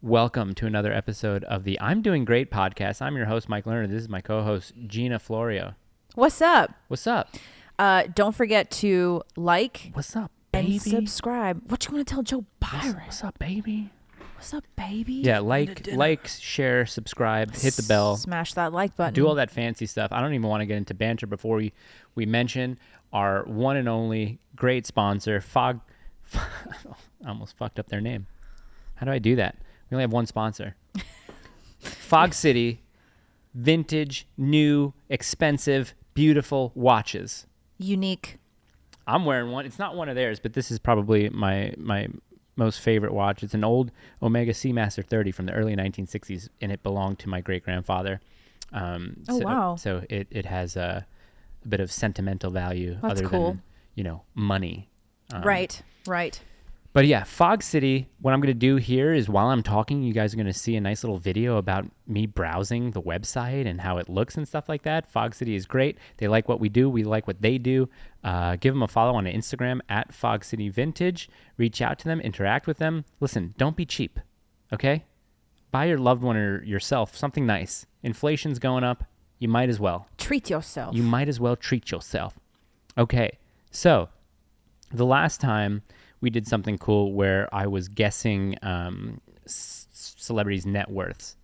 Welcome to another episode of the I'm Doing Great podcast. I'm your host, Mike Lerner. This is my co-host, Gina Florio. What's up? What's up? Don't forget to like What's up, baby? and subscribe. What you want to tell Joe Byron? What's up, baby? What's up, baby? Yeah, like, share, subscribe, hit the bell. Smash that like button. Do all that fancy stuff. I don't even want to get into banter before we mention our one and only great sponsor, Fog. I almost fucked up their name. How do I do that? We only have one sponsor. Fog City, vintage, new, expensive, beautiful watches. Unique. I'm wearing one. It's not one of theirs, but this is probably my most favorite watch. It's an old Omega Seamaster 30 from the early 1960s, and it belonged to my great-grandfather. Wow. So it has a bit of sentimental value. That's other cool. than, money. Right. But yeah, Fog City, what I'm going to do here is while I'm talking, you guys are going to see a nice little video about me browsing the website and how it looks and stuff like that. Fog City is great. They like what we do. We like what they do. Give them a follow on Instagram at Fog City Vintage. Reach out to them. Interact with them. Listen, don't be cheap, okay? Buy your loved one or yourself something nice. Inflation's going up. You might as well. Treat yourself. You might as well treat yourself. Okay, so the last time we did something cool where I was guessing celebrities' net worths.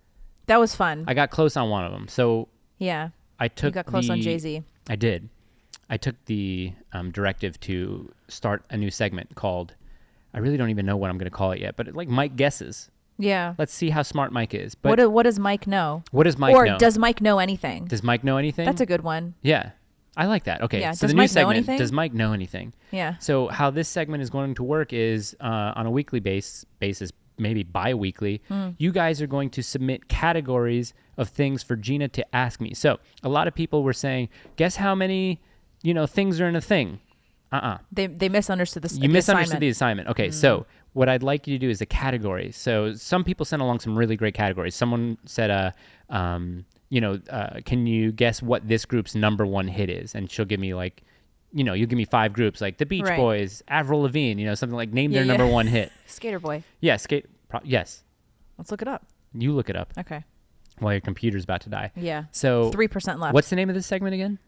That was fun. I got close on one of them. So yeah. I took you got close on Jay-Z. I did. I took the directive to start a new segment called, I really don't even know what I'm going to call it yet, but like Mike Guesses. Yeah. Let's see how smart Mike is. But what does Mike know? What does Mike know? Or does Mike know anything? Does Mike know anything? That's a good one. Yeah. I like that. Okay. Yeah. So Does the new Mike know segment, anything? does Mike know anything? Yeah. So how this segment is going to work is on a weekly basis, maybe bi-weekly, you guys are going to submit categories of things for Gina to ask me. So a lot of people were saying, guess how many, things are in a thing? They misunderstood You misunderstood the assignment. Okay, so what I'd like you to do is a category. So some people sent along some really great categories. Someone said, can you guess what this group's number one hit is? And she'll give me you give me 5 groups, like the Beach Boys, Avril Lavigne, something like name their number one hit. Skater Boy. Yeah, yes. Let's look it up. You look it up. Okay. While your computer's about to die. Yeah. So 3% left. What's the name of this segment again?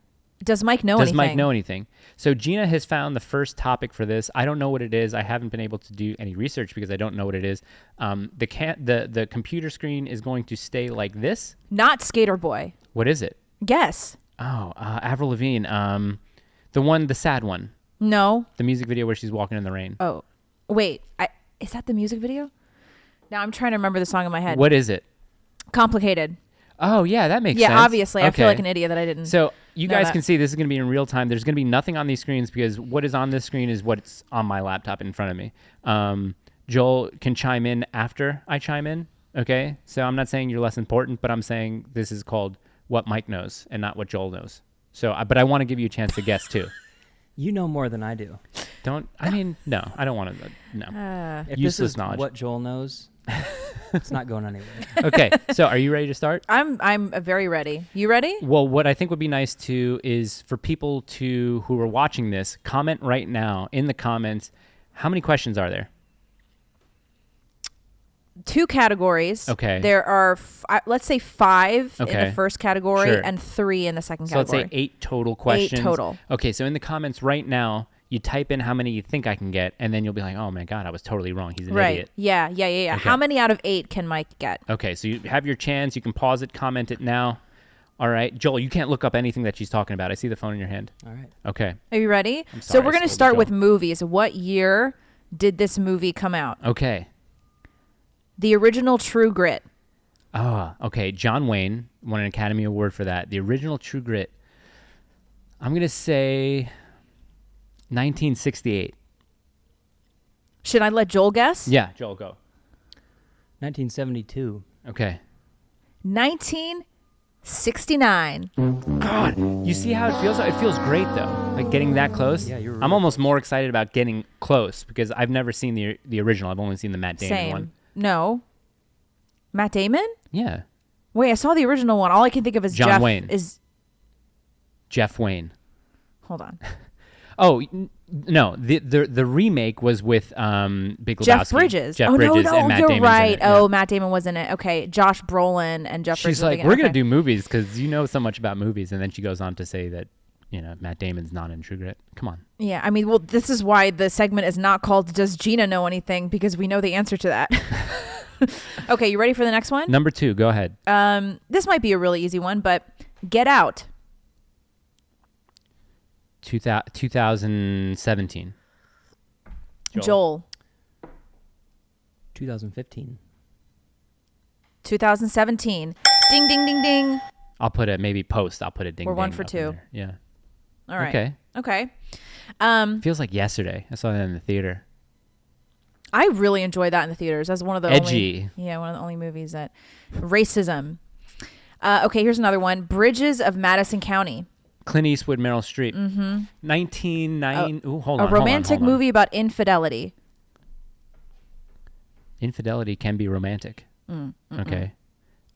Does Mike know anything? Does Mike know anything? So Gina has found the first topic for this. I don't know what it is. I haven't been able to do any research because I don't know what it is. The computer screen is going to stay like this. Not Skater Boy. What is it? Guess. Oh, Avril Lavigne. The sad one. No. The music video where she's walking in the rain. Oh, wait. Is that the music video? Now I'm trying to remember the song in my head. What is it? Complicated. Oh, yeah, that makes sense. Yeah, obviously. Okay. I feel like an idiot that I didn't. So you guys can see this is going to be in real time. There's going to be nothing on these screens because what is on this screen is what's on my laptop in front of me. Joel can chime in after I chime in. Okay. So I'm not saying you're less important, but I'm saying this is called what Mike knows and not what Joel knows. So, but I want to give you a chance to guess too. You know more than I do. No, I don't want to. No. If Useless this is knowledge. what Joel knows, it's not going anywhere. Okay. So are you ready to start? I'm very ready. You ready? Well, what I think would be nice too is for people who are watching this, comment right now in the comments. How many questions are there? 2 categories. Okay. There are, let's say 5 in Okay. the first category Sure. and 3 in the second So let's category. say 8 total questions. 8 total. Okay, so in the comments right now, you type in how many you think I can get, and then you'll be like, oh my God, I was totally wrong. He's an idiot. Yeah. Okay. How many out of 8 can Mike get? Okay, so you have your chance. You can pause it, comment it now. All right. Joel, you can't look up anything that she's talking about. I see the phone in your hand. All right. Okay. Are you ready? I'm So sorry, we're going to slow start Joel. with movies. What year did this movie come out? Okay. The original True Grit. Okay. John Wayne won an Academy Award for that. The original True Grit. I'm going to say 1968. Should I let Joel guess? Yeah, Joel, go. 1972. Okay. 1969. God, you see how it feels? It feels great, though. Like getting that close. Yeah, you're right. I'm almost more excited about getting close because I've never seen the original. I've only seen the Matt Damon Same. one. No. Matt Damon? Yeah. Wait, I saw the original one. All I can think of is John Jeff Wayne. Is Jeff Wayne. hold on. Oh, No, the remake was with Big Lebowski. Jeff Bridges. Jeff oh Bridges no, and Matt you're Damon's in right. it, Oh, yeah. Matt Damon was in it. Okay, Josh Brolin and Jeff Bridges. She's like, okay. we're gonna do movies because you know so much about movies, and then she goes on to say that Matt Damon's not in True Grit. Come on. Yeah, I mean, well, this is why the segment is not called "Does Gina Know Anything?" because we know the answer to that. Okay, you ready for the next one? Number 2, go ahead. This might be a really easy one, but Get Out. 2017. Joel. 2015. 2017. Ding, ding, ding, ding. I'll put it maybe post. I'll put it ding. We're ding 1 for up in 2. there. Yeah. All right. Okay. Okay. Feels like yesterday. I saw that in the theater. I really enjoyed that in the theaters. That's one of the Edgy. one of the only movies that racism. Okay, here's another one. Bridges of Madison County. Clint Eastwood, Meryl Streep. 1990. Ooh, hold on. A romantic hold on. movie about infidelity. Infidelity can be romantic. Okay.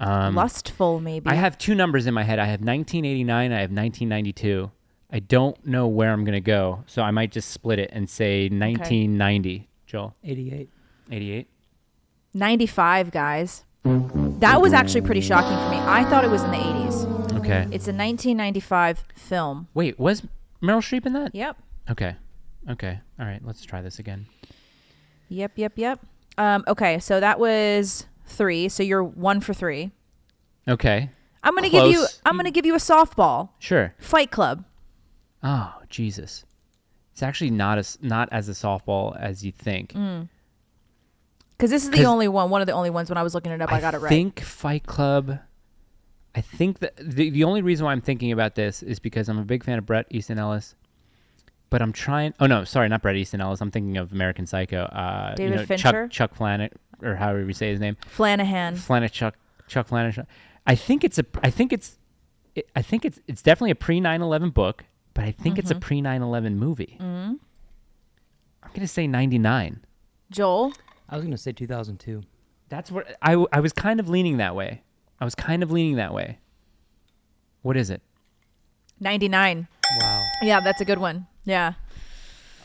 Lustful, maybe. I have 2 numbers in my head. I have 1989. I have 1992. I don't know where I'm gonna go, so I might just split it and say 1990. Joel. 88. 88. 95, guys. That was actually pretty shocking for me. I thought it was in the 80s. Okay. It's a 1995 film. Wait, was Meryl Streep in that? Yep. Okay. Okay. All right. Let's try this again. Yep. Okay, so that was 3. So you're 1 for 3. Okay. I'm gonna Close. give you a softball. Sure. Fight Club. Oh, Jesus. It's actually not as a softball as you think. Because this is the only one of the only ones when I was looking it up, I got it right. I think Fight Club. I think that the only reason why I'm thinking about this is because I'm a big fan of Bret Easton Ellis. But I'm trying. Oh no, sorry, not Bret Easton Ellis. I'm thinking of American Psycho. David Fincher? Chuck Flanagan, or however you say his name. Flanagan. Chuck Flanagan. I think it's definitely a pre 9/11 book, but I think it's a pre 9/11 movie. I'm gonna say 99. Joel. I was going to say 2002. That's where I was kind of leaning that way. What is it? 99. Wow. Yeah, that's a good one. Yeah.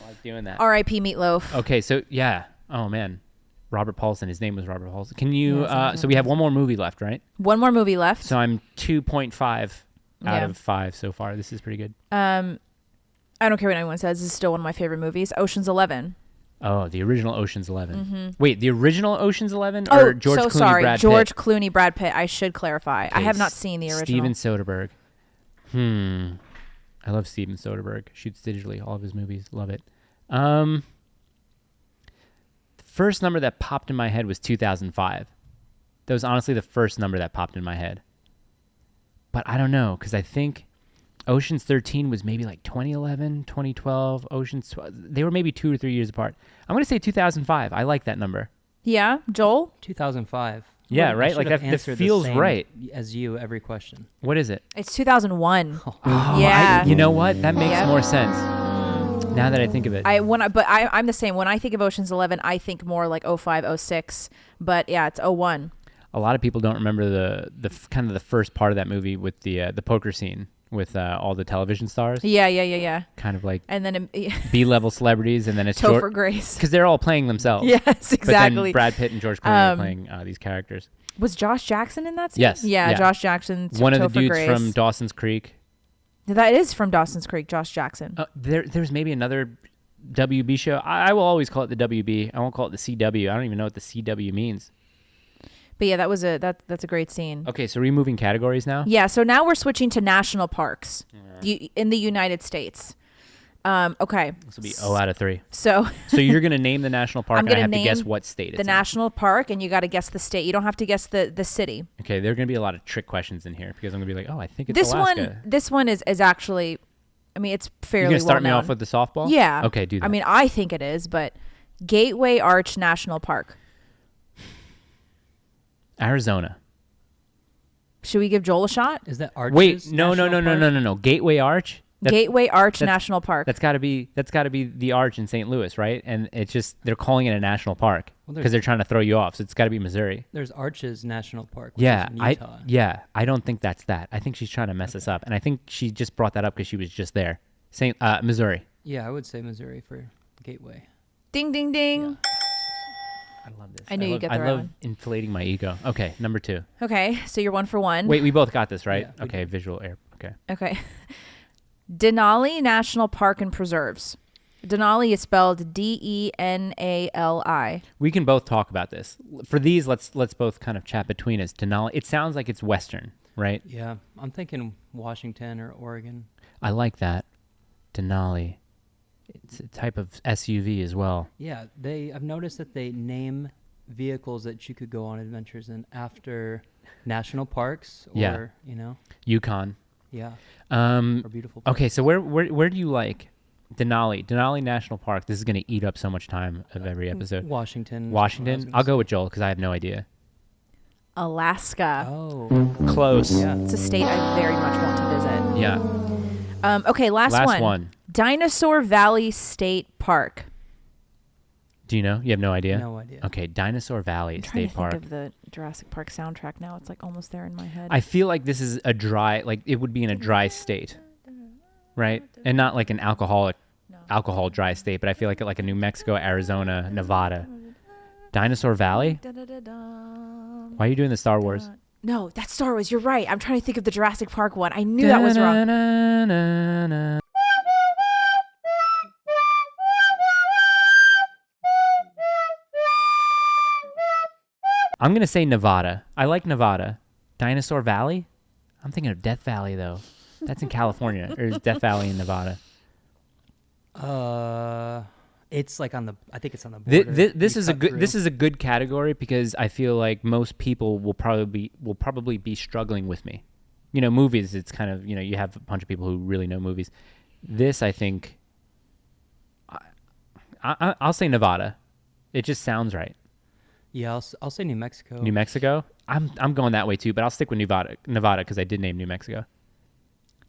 I like doing that. R.I.P. Meatloaf. Okay, so yeah. Oh man, Robert Paulson. His name was Robert Paulson. Can you? Yeah, So we have one more movie left, right? One more movie left. So I'm 2.5 out Yeah. of 5 so far. This is pretty good. I don't care what anyone says. This is still one of my favorite movies. Ocean's 11. Oh, the original Ocean's 11. Wait, the original Ocean's 11 Oh, or George so Clooney, sorry. Brad George Pitt? Clooney, Brad Pitt. I should clarify. I Okay, have not seen the original. Steven Soderbergh. I love Steven Soderbergh. Shoots digitally. All of his movies. Love it. The first number that popped in my head was 2005. That was honestly the first number that popped in my head. But I don't know, because I think Ocean's 13 was maybe like 2011, 2012. Ocean's 12. They were maybe 2 or 3 years apart. I'm going to say 2005. I like that number. Yeah, Joel? 2005. Yeah, I right? should Like have that answered the feels same right. As you every question. What is it? It's 2001. Oh, Yeah. you know what? That makes Yep. more sense now that I think of it. I'm the same. When I think of Ocean's 11, I think more like 05, 06. But yeah, it's 01. A lot of people don't remember the kind of the first part of that movie with the poker scene with all the television stars. Yeah. Kind of like And then B-level celebrities, and then it's Topher Grace. because they're all playing themselves. Yes, But exactly. then Brad Pitt and George Clooney are playing these characters. Was Josh Jackson in that scene? Yes, Yeah, yeah. Josh Jackson. One of the Topher dudes Grace. from Dawson's Creek. That is from Dawson's Creek, Josh Jackson. There's maybe another WB show. I will always call it the WB. I won't call it the CW. I don't even know what the CW means. But yeah, that's a great scene. Okay, so are we moving categories now? Yeah, so now we're switching to national parks in the United States. Okay. This will be 0 out of 3. So So you're going to name the national park, I'm and I gonna have to guess name what state it's the in. national park, and you got to guess the state. You don't have to guess the city. Okay, there are going to be a lot of trick questions in here because I'm going to be like, oh, I think it's Alaska. This one is actually, I mean, it's You're fairly going to start me well-known. off with the softball? Yeah. Okay, do that. I mean, I think it is, but Gateway Arch National Park. Arizona. Should we give Joel a shot? Is that Arches? Wait, no. National Park? Gateway Arch? Gateway Arch that's- National Park. That's got to be the arch in St. Louis, right? And it's just they're calling it a national park Well, because they're trying to throw you off. So it's got to be Missouri. There's Arches National Park, which Yeah, is in Utah. I don't think that's that. I think she's trying to mess us up, and I think she just brought that up because she was just there. Missouri. Yeah, I would say Missouri for Gateway. Ding, ding, ding. Yeah. I love this. I knew you'd get the I right love one. inflating my ego. Okay, number 2. Okay, so you're 1 for 1. Wait, we both got this, right? Yeah, we Okay, did. visual air. Okay. Okay. Denali National Park and Preserves. Denali is spelled Denali. We can both talk about this. For these, let's both kind of chat between us. Denali. It sounds like it's Western, right? Yeah, I'm thinking Washington or Oregon. I like that. Denali. It's a type of SUV as well. Yeah, I've noticed that they name vehicles that you could go on adventures in after national parks or, Yeah. Yukon. Yeah, Um, or beautiful okay, so where do you like Denali? Denali National Park. This is going to eat up so much time of every episode. Washington. Washington? I'll go with Joel because I have no idea. Alaska. Oh, Close. yeah. It's a state I very much want to visit. Yeah. Okay, last Last one. one. Dinosaur Valley State Park. Do you know? You have no idea? No idea. Okay, Dinosaur Valley I'm trying State to Park. think of the Jurassic Park soundtrack now. It's like almost there in my head. I feel like this is a dry, like it would be in a dry state, right? And not like an alcohol dry state, but I feel like a New Mexico, Arizona, Nevada. Dinosaur Valley? Why are you doing the Star Wars? No, that's Star Wars. You're right. I'm trying to think of the Jurassic Park one. I knew that was wrong. Da-na-na-na-na. I'm going to say Nevada. I like Nevada. Dinosaur Valley? I'm thinking of Death Valley, though. That's in California. Or is Death Valley in Nevada? It's like I think it's on the border. This is a good. This is a good category because I feel like most people will probably be struggling with me. Movies. It's kind of you have a bunch of people who really know movies. This I think. I'll say Nevada. It just sounds right. Yeah, I'll say New Mexico. New Mexico. I'm going that way too, but I'll stick with Nevada because I did name New Mexico.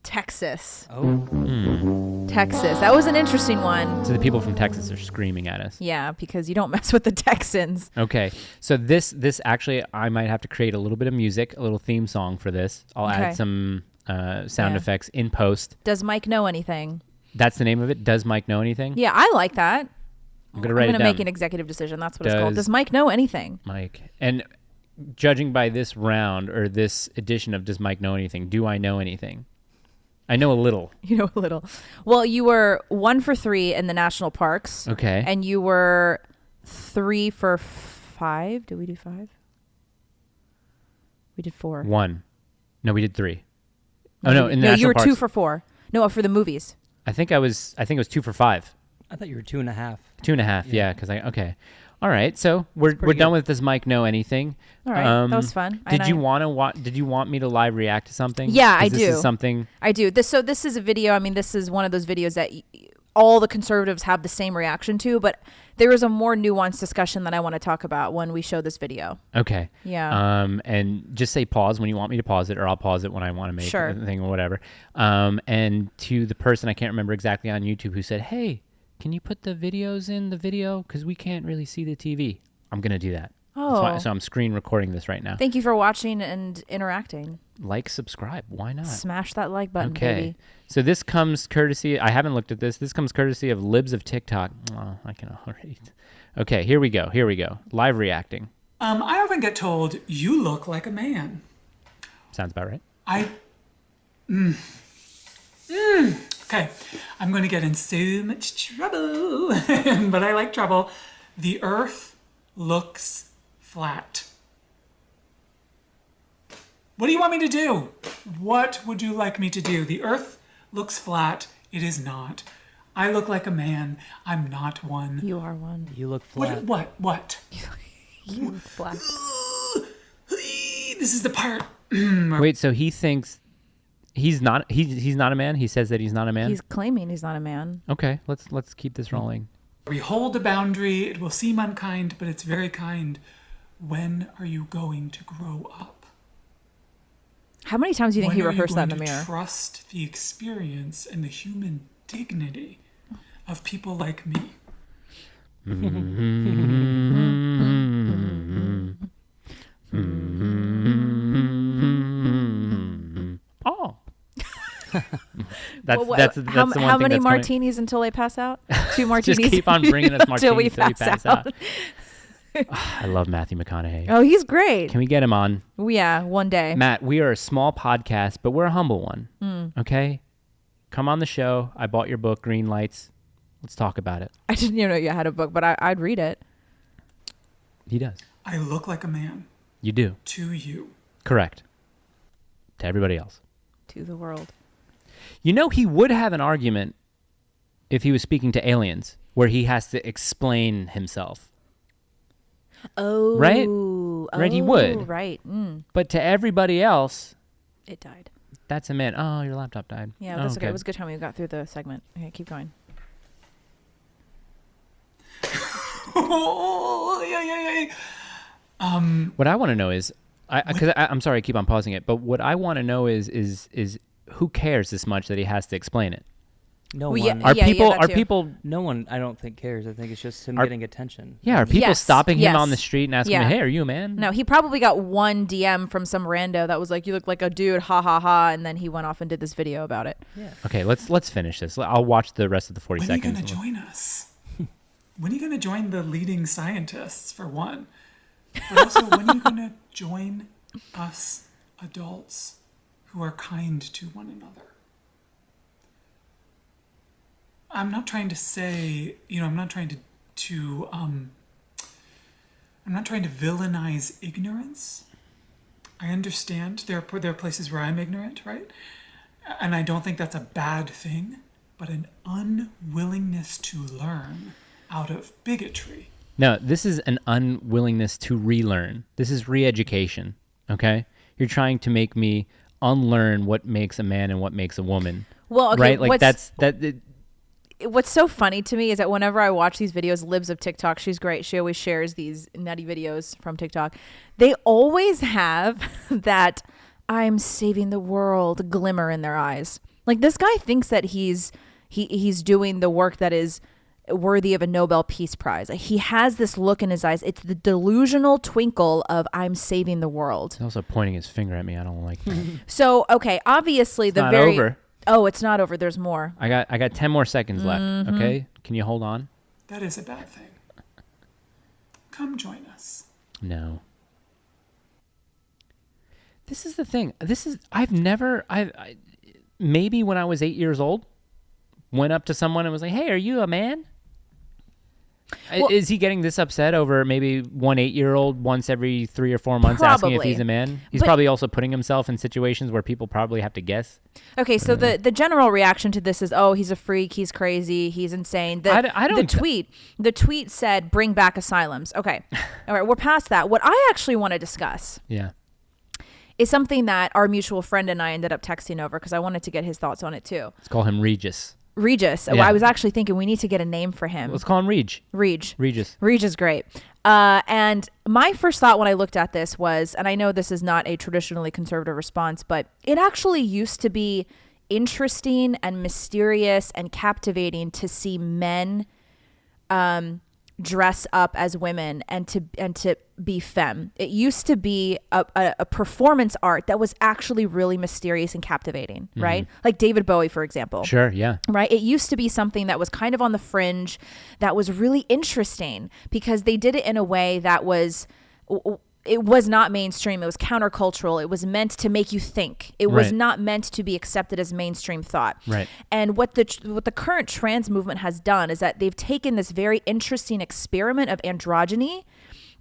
Texas. Oh, Texas. That was an interesting one. So the people from Texas are screaming at us. Yeah, because you don't mess with the Texans. Okay, so this actually I might have to create a little bit of music, a little theme song for this. I'll Okay. add some sound Yeah. effects in post. Does Mike know anything? That's the name of it. Does Mike know anything? Yeah, I like that. I'm gonna write it I'm down. gonna make an executive decision. That's what it's called. Does- Does Mike know anything? Mike. And judging by this round or this edition of Does Mike Know Anything? Do I know anything? I know a little. You know a little. Well, you were 1 for 3 in the national parks. Okay. And you were 3 for 5. Did we do 5? We did 4. 1. No, we did 3. Oh no, in the no, national you were parks. 2 for 4. No, for the movies. I think it was 2 for 5. I thought you were 2.5. 2.5. Yeah, because okay. All right, so we're pretty done good. with Does Mike Know Anything? All right, that was fun. Did you want me to live react to something? Yeah, 'Cause I this do. Is something. I do. So this is a video. I mean, this is one of those videos that all the conservatives have the same reaction to, but there is a more nuanced discussion that I want to talk about when we show this video. Okay. Yeah. And just say pause when you want me to pause it, or I'll pause it when I want to make Sure. a thing or whatever. And to the person I can't remember exactly on YouTube who said, "Hey, can you put the videos in the video because we can't really see the TV?" I'm gonna do that. Oh. So I'm screen recording this right now. Thank you for watching and interacting. Like, subscribe. Why not? Smash that like button, Okay. baby. So this comes courtesy. I haven't looked at this. This comes courtesy of Libs of TikTok. Oh, I can already. Okay, here we go. Live reacting. I often get told, you look like a man. Sounds about right. Okay, I'm going to get in so much trouble, but I like trouble. The earth looks flat. What do you want me to do? What would you like me to do? The earth looks flat. It is not. I look like a man. I'm not one. You are one. You look flat. What? You look flat. This is the part. Wait, so he thinks he's not a man? He says that he's not a man? He's claiming he's not a man. Okay, let's keep this rolling. We hold a boundary. It will seem unkind, but it's very kind. When are you going to grow up? How many times do you think When he are you rehearsed that in going the to mirror? trust the experience and the human dignity of people like me? Oh. That's the one how thing many that's coming. martinis until they pass out? 2 martinis. Just keep on bringing us until we martinis till we pass pass out. I love Matthew McConaughey. Oh, he's great. Can we get him on? Yeah, one day. Matt, we are a small podcast, but we're a humble one. Okay? Come on the show. I bought your book, Green Lights. Let's talk about it. I didn't even know you had a book, but I'd read it. He does. I look like a man You do. to you. Correct. To everybody else. To the world. You know, he would have an argument if he was speaking to aliens, where he has to explain himself. Oh. Right? Right, he would. Right. But to everybody else, It died. that's a man. Oh, your laptop died. Yeah, Oh, that's okay. It was a good time we got through the segment. Okay, keep going. Oh, yeah. What I want to know is, I'm sorry I keep on pausing it, but what I want to know is who cares this much that he has to explain it? No Well, one. yeah, Are that too. people? No one, I don't think, cares. I think it's just him Are- getting attention. Yeah, are people Yes, stopping him yes. on the street and asking Yeah. him, "Hey, are you a man?" No, he probably got one DM from some rando that was like, "You look like a dude, ha ha ha," and then he went off and did this video about it. Yeah. Okay, let's finish this. I'll watch the rest of the 40 When are you seconds. going to join us? When are you going to join the leading scientists, for one? But also, when are you going to join us adults who are kind to one another? I'm not trying to say, I'm not trying I'm not trying to villainize ignorance. I understand there are places where I'm ignorant, right? And I don't think that's a bad thing, but an unwillingness to learn out of bigotry. No, this is an unwillingness to relearn. This is re-education, okay? You're trying to make me unlearn what makes a man and what makes a woman. Well, okay, right? Like what's so funny to me is that whenever I watch these videos, Libs of TikTok, she's great. She always shares these nutty videos from TikTok. They always have that "I'm saving the world" glimmer in their eyes. Like, this guy thinks that he's doing the work that is worthy of a Nobel Peace Prize. Like, he has this look in his eyes. It's the delusional twinkle of "I'm saving the world." He's also pointing his finger at me. I don't like that. So, okay, obviously It's not over. Oh, it's not over. There's more. I got 10 more seconds left, okay? Can you hold on? That is a bad thing. Come join us. No. This is the thing. Maybe when I was 8 years old, went up to someone and was like, "Hey, are you a man?" Well, is he getting this upset over maybe one 8-year-old once every 3 or 4 months asking if Probably. he's a man? He's But- probably also putting himself in situations where people probably have to guess. Okay, so the general reaction to this is, "Oh, he's a freak, he's crazy, he's insane." I don't- The tweet said, "Bring back asylums." Okay, all right, we're past that. What I actually want to discuss Yeah. is something that our mutual friend and I ended up texting over because I wanted to get his thoughts on it too. Let's call him Regis. Regis. Yeah. I was actually thinking we need to get a name for him. Let's call him Regis. Regis is great. And my first thought when I looked at this was, and I know this is not a traditionally conservative response, but it actually used to be interesting and mysterious and captivating to see men dress up as women and to be femme. It used to be a performance art that was actually really mysterious and captivating, right? Like David Bowie, for example. Sure, yeah. Right. It used to be something that was kind of on the fringe, that was really interesting because they did it in a way that was, it was not mainstream. It was countercultural. It was meant to make you think. It was Right. not meant to be accepted as mainstream thought. Right. And what the current trans movement has done is that they've taken this very interesting experiment of androgyny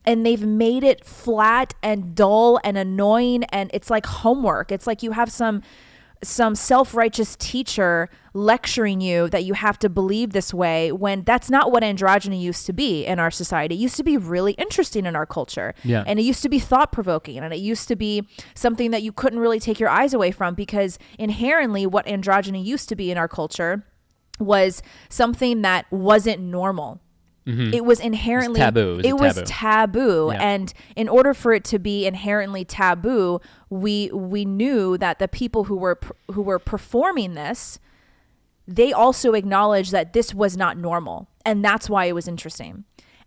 and they've made it flat and dull and annoying, and it's like homework. It's like you have some self-righteous teacher lecturing you that you have to believe this way, when that's not what androgyny used to be in our society. It used to be really interesting in our culture. Yeah. And it used to be thought-provoking, and it used to be something that you couldn't really take your eyes away from, because inherently what androgyny used to be in our culture was something that wasn't normal. It was inherently taboo. It was taboo. Yeah. And in order for it to be inherently taboo, we knew that the people who were performing this, they also acknowledged that this was not normal, and that's why it was interesting.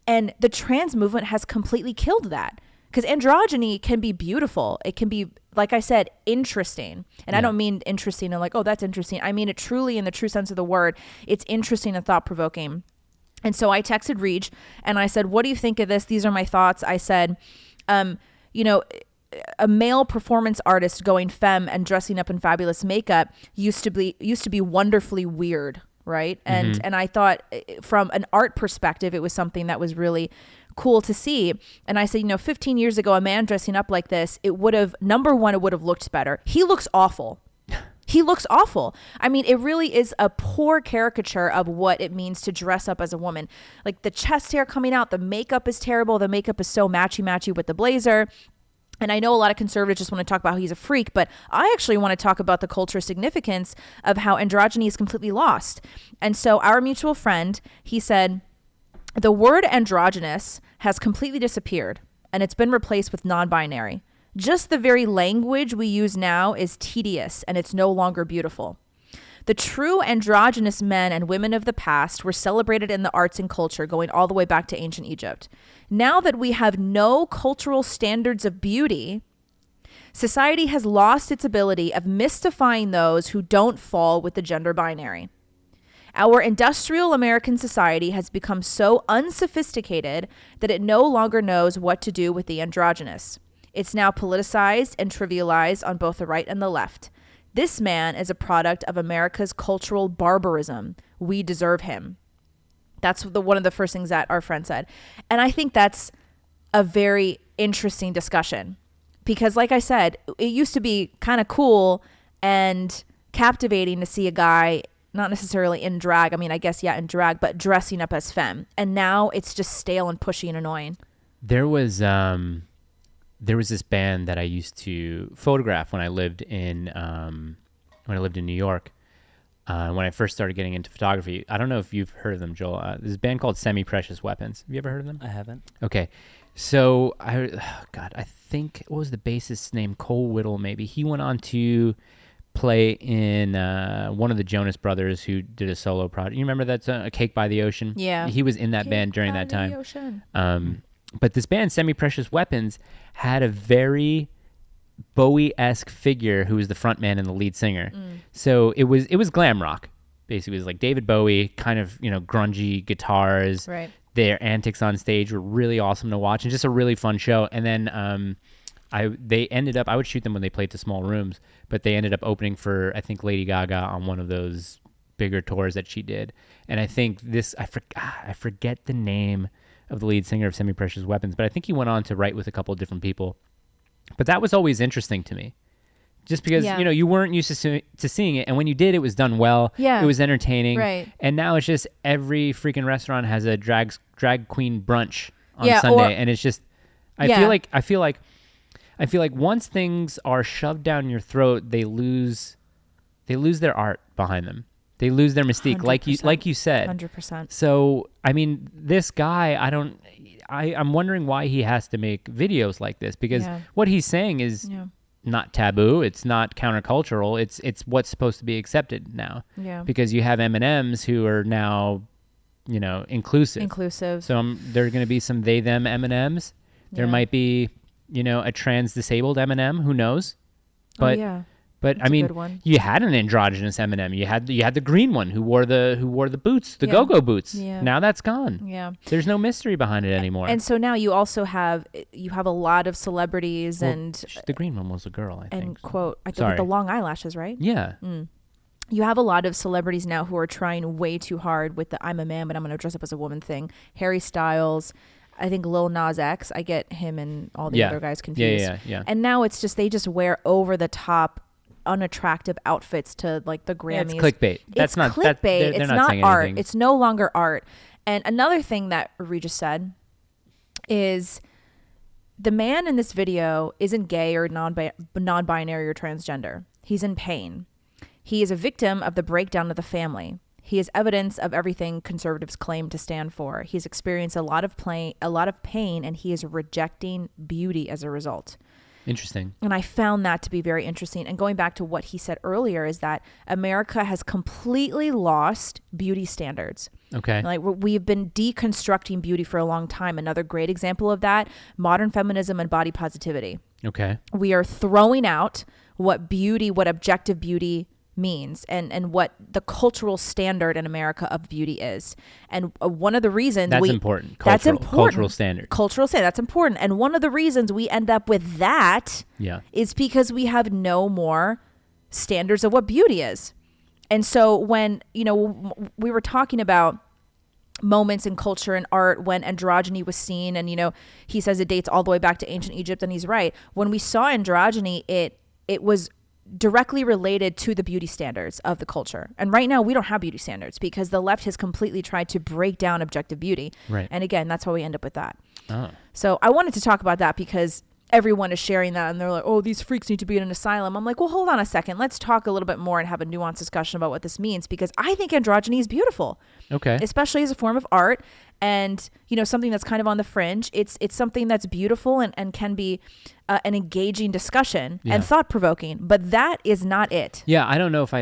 And the trans movement has completely killed that, because androgyny can be beautiful. It can be like I said, interesting. And I Yeah. don't mean interesting and like, oh, that's interesting. I mean it truly in the true sense of the word. It's interesting and thought-provoking. And so I texted Reach and I said, what do you think of this? These are my thoughts. I said, you know, a male performance artist going femme and dressing up in fabulous makeup used to be wonderfully weird, right? And I thought from an art perspective, it was something that was really cool to see. And I said, 15 years ago, a man dressing up like this, it would have, number one, it would have looked better. He looks awful. He looks awful. I mean, it really is a poor caricature of what it means to dress up as a woman. Like the chest hair coming out, the makeup is terrible. The makeup is so matchy with the blazer. And I know a lot of conservatives just want to talk about how he's a freak, but I actually want to talk about the cultural significance of how androgyny is completely lost. And so our mutual friend, he said, the word androgynous has completely disappeared and it's been replaced with non-binary. Just the very language we use now is tedious and it's no longer beautiful. The true androgynous men and women of the past were celebrated in the arts and culture going all the way back to ancient Egypt. Now that we have no cultural standards of beauty, society has lost its ability of mystifying those who don't fall with the gender binary. Our industrial American society has become so unsophisticated that it no longer knows what to do with the androgynous. It's now politicized and trivialized on both the right and the left. This man is a product of America's cultural barbarism. We deserve him. That's one of the first things that our friend said. And I think that's a very interesting discussion because like I said, it used to be kind of cool and captivating to see a guy not necessarily in drag. I mean, I guess, in drag, but dressing up as femme. And now it's just stale and pushy and annoying. There was this band that I used to photograph when I lived in New York. When I first started getting into photography. I don't know if you've heard of them, Joel. There's a band called Semi-Precious Weapons. Have you ever heard of them? I haven't. Okay. So, I think, what was the bassist's name? Cole Whittle, maybe. He went on to play in one of the Jonas Brothers who did a solo project. You remember that's A Cake by the Ocean? Yeah. He was in that band during that time. But this band, Semi-Precious Weapons, had a very Bowie-esque figure who was the front man and the lead singer. So it was glam rock. Basically, it was like David Bowie, kind of, grungy guitars. Right. Their antics on stage were really awesome to watch and just a really fun show. And then they ended up, I would shoot them when they played to small rooms, but they ended up opening for, I think, Lady Gaga on one of those bigger tours that she did. And I think I forget the name of the lead singer of Semi-Precious Weapons, but I think he went on to write with a couple of different people. But that was always interesting to me. Just because, you weren't used to seeing it. And when you did, it was done well. Yeah. It was entertaining. Right. And now it's just every freaking restaurant has a drag queen brunch on Sunday. And it's just, I feel like once things are shoved down your throat, they lose their art behind them. They lose their mystique, 100%. like you said. 100%. So, I mean, this guy, I'm wondering why he has to make videos like this, because what he's saying is not taboo. It's not countercultural. It's what's supposed to be accepted now. Yeah. Because you have M&Ms who are now, inclusive. So there are going to be some they them M&Ms. There might be, a trans disabled M&M. Who knows? But But That's I mean, a good one. you had an androgynous M&M. You had the green one who wore the boots, the go-go boots. Yeah. Now that's gone. Yeah. There's no mystery behind it anymore. And so now you also have a lot of celebrities the green one was a girl, I think. And quote, I think Sorry. with the long eyelashes, right? Yeah. You have a lot of celebrities now who are trying way too hard with the I'm a man, but I'm going to dress up as a woman thing. Harry Styles, I think Lil Nas X. I get him and all the other guys confused. Yeah. And now it's just, they just wear over the top, unattractive outfits to like the Grammys. Yeah, it's clickbait. That's it's not clickbait. They're It's not not saying art. anything. It's no longer art. And another thing that Regis said is the man in this video isn't gay or non-binary or transgender. He's in pain. He is a victim of the breakdown of the family. He is evidence of everything conservatives claim to stand for. He's experienced a lot of pain, and he is rejecting beauty as a result. Interesting. And I found that to be very interesting. And going back to what he said earlier is that America has completely lost beauty standards. Okay. Like we've been deconstructing beauty for a long time. Another great example of that, modern feminism and body positivity. Okay. We are throwing out what beauty, what objective beauty means, and what the cultural standard in America of beauty is. And one of the reasons That's important. that's important. Cultural standard. Cultural standard. That's important. And one of the reasons we end up with that Yeah. is because we have no more standards of what beauty is. And so when, we were talking about moments in culture and art when androgyny was seen, and he says it dates all the way back to ancient Egypt, and he's right. When we saw androgyny, it was directly related to the beauty standards of the culture. And right now we don't have beauty standards because the left has completely tried to break down objective beauty. Right. And again, that's why we end up with that. Oh. So I wanted to talk about that because everyone is sharing that, and they're like, oh, these freaks need to be in an asylum. I'm like, well, hold on a second. Let's talk a little bit more and have a nuanced discussion about what this means, because I think androgyny is beautiful. Okay. Especially as a form of art, and something that's kind of on the fringe. It's something that's beautiful and can be an engaging discussion and thought-provoking, but that is not it. Yeah, I don't know if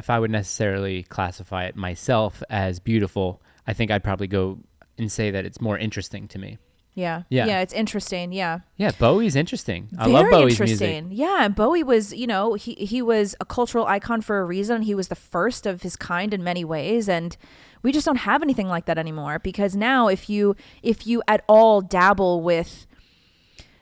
I would necessarily classify it myself as beautiful. I think I'd probably go and say that it's more interesting to me. Yeah. Yeah. Yeah, it's interesting. Yeah. Yeah, Bowie's interesting. I Very love Bowie's interesting. music. Yeah, and Bowie was, he was a cultural icon for a reason. He was the first of his kind in many ways, and we just don't have anything like that anymore, because now if you at all dabble with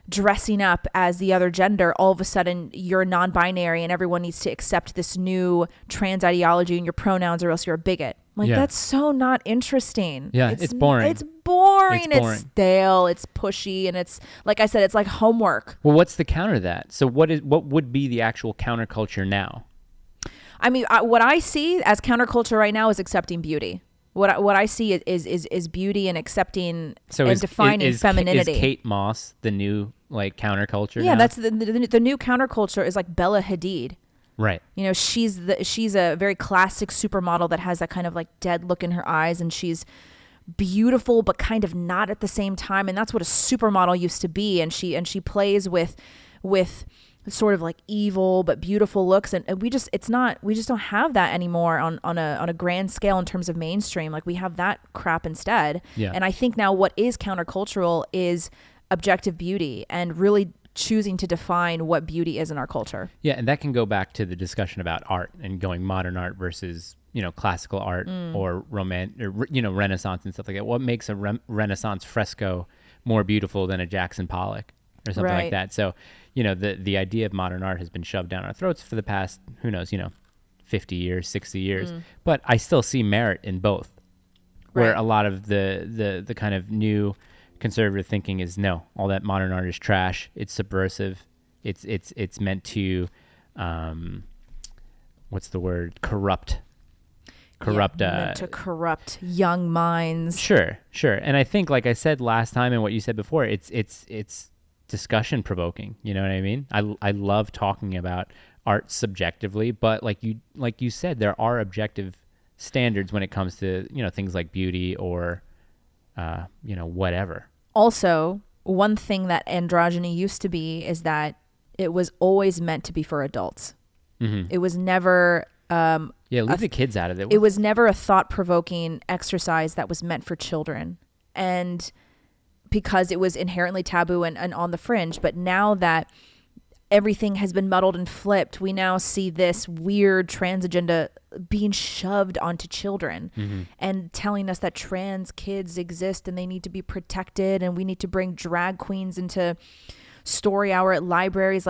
dressing up as the other gender, all of a sudden you're non-binary and everyone needs to accept this new trans ideology and your pronouns, or else you're a bigot. Like, that's so not interesting. Yeah, it's boring. It's boring. It's boring. It's stale. It's pushy. And it's, like I said, it's like homework. Well, what's the counter to that? So what would be the actual counterculture now? I mean, what I see as counterculture right now is accepting beauty. What I see is beauty and accepting and defining femininity. Is Kate Moss the new counterculture? Yeah, now? that's the new counterculture is like Bella Hadid. Right. She's a very classic supermodel that has that kind of dead look in her eyes, and she's beautiful but kind of not at the same time, and that's what a supermodel used to be. And she plays with sort of evil but beautiful looks, and we just don't have that anymore on a grand scale in terms of mainstream. We have that crap instead. Yeah. And I think now what is countercultural is objective beauty and really choosing to define what beauty is in our culture. Yeah, and that can go back to the discussion about art and going modern art versus classical art or Renaissance and stuff like that. What makes a Renaissance fresco more beautiful than a Jackson Pollock or something like that? So the idea of modern art has been shoved down our throats for the past 50 years, 60 years, but I still see merit in both. Where a lot of the kind of new conservative thinking is, no, all that modern art is trash. It's subversive. It's meant to, what's the word? Corrupt. Meant to corrupt young minds. Sure. And I think, like I said last time and what you said before, it's discussion provoking. You know what I mean? I love talking about art subjectively, but like you said, there are objective standards when it comes to things like beauty or whatever. Also, one thing that androgyny used to be is that it was always meant to be for adults. Mm-hmm. It was never leave the kids out of it. It was never a thought-provoking exercise that was meant for children, and because it was inherently taboo and on the fringe. But now that everything has been muddled and flipped, we now see this weird trans agenda being shoved onto children and telling us that trans kids exist and they need to be protected, and we need to bring drag queens into story hour at libraries.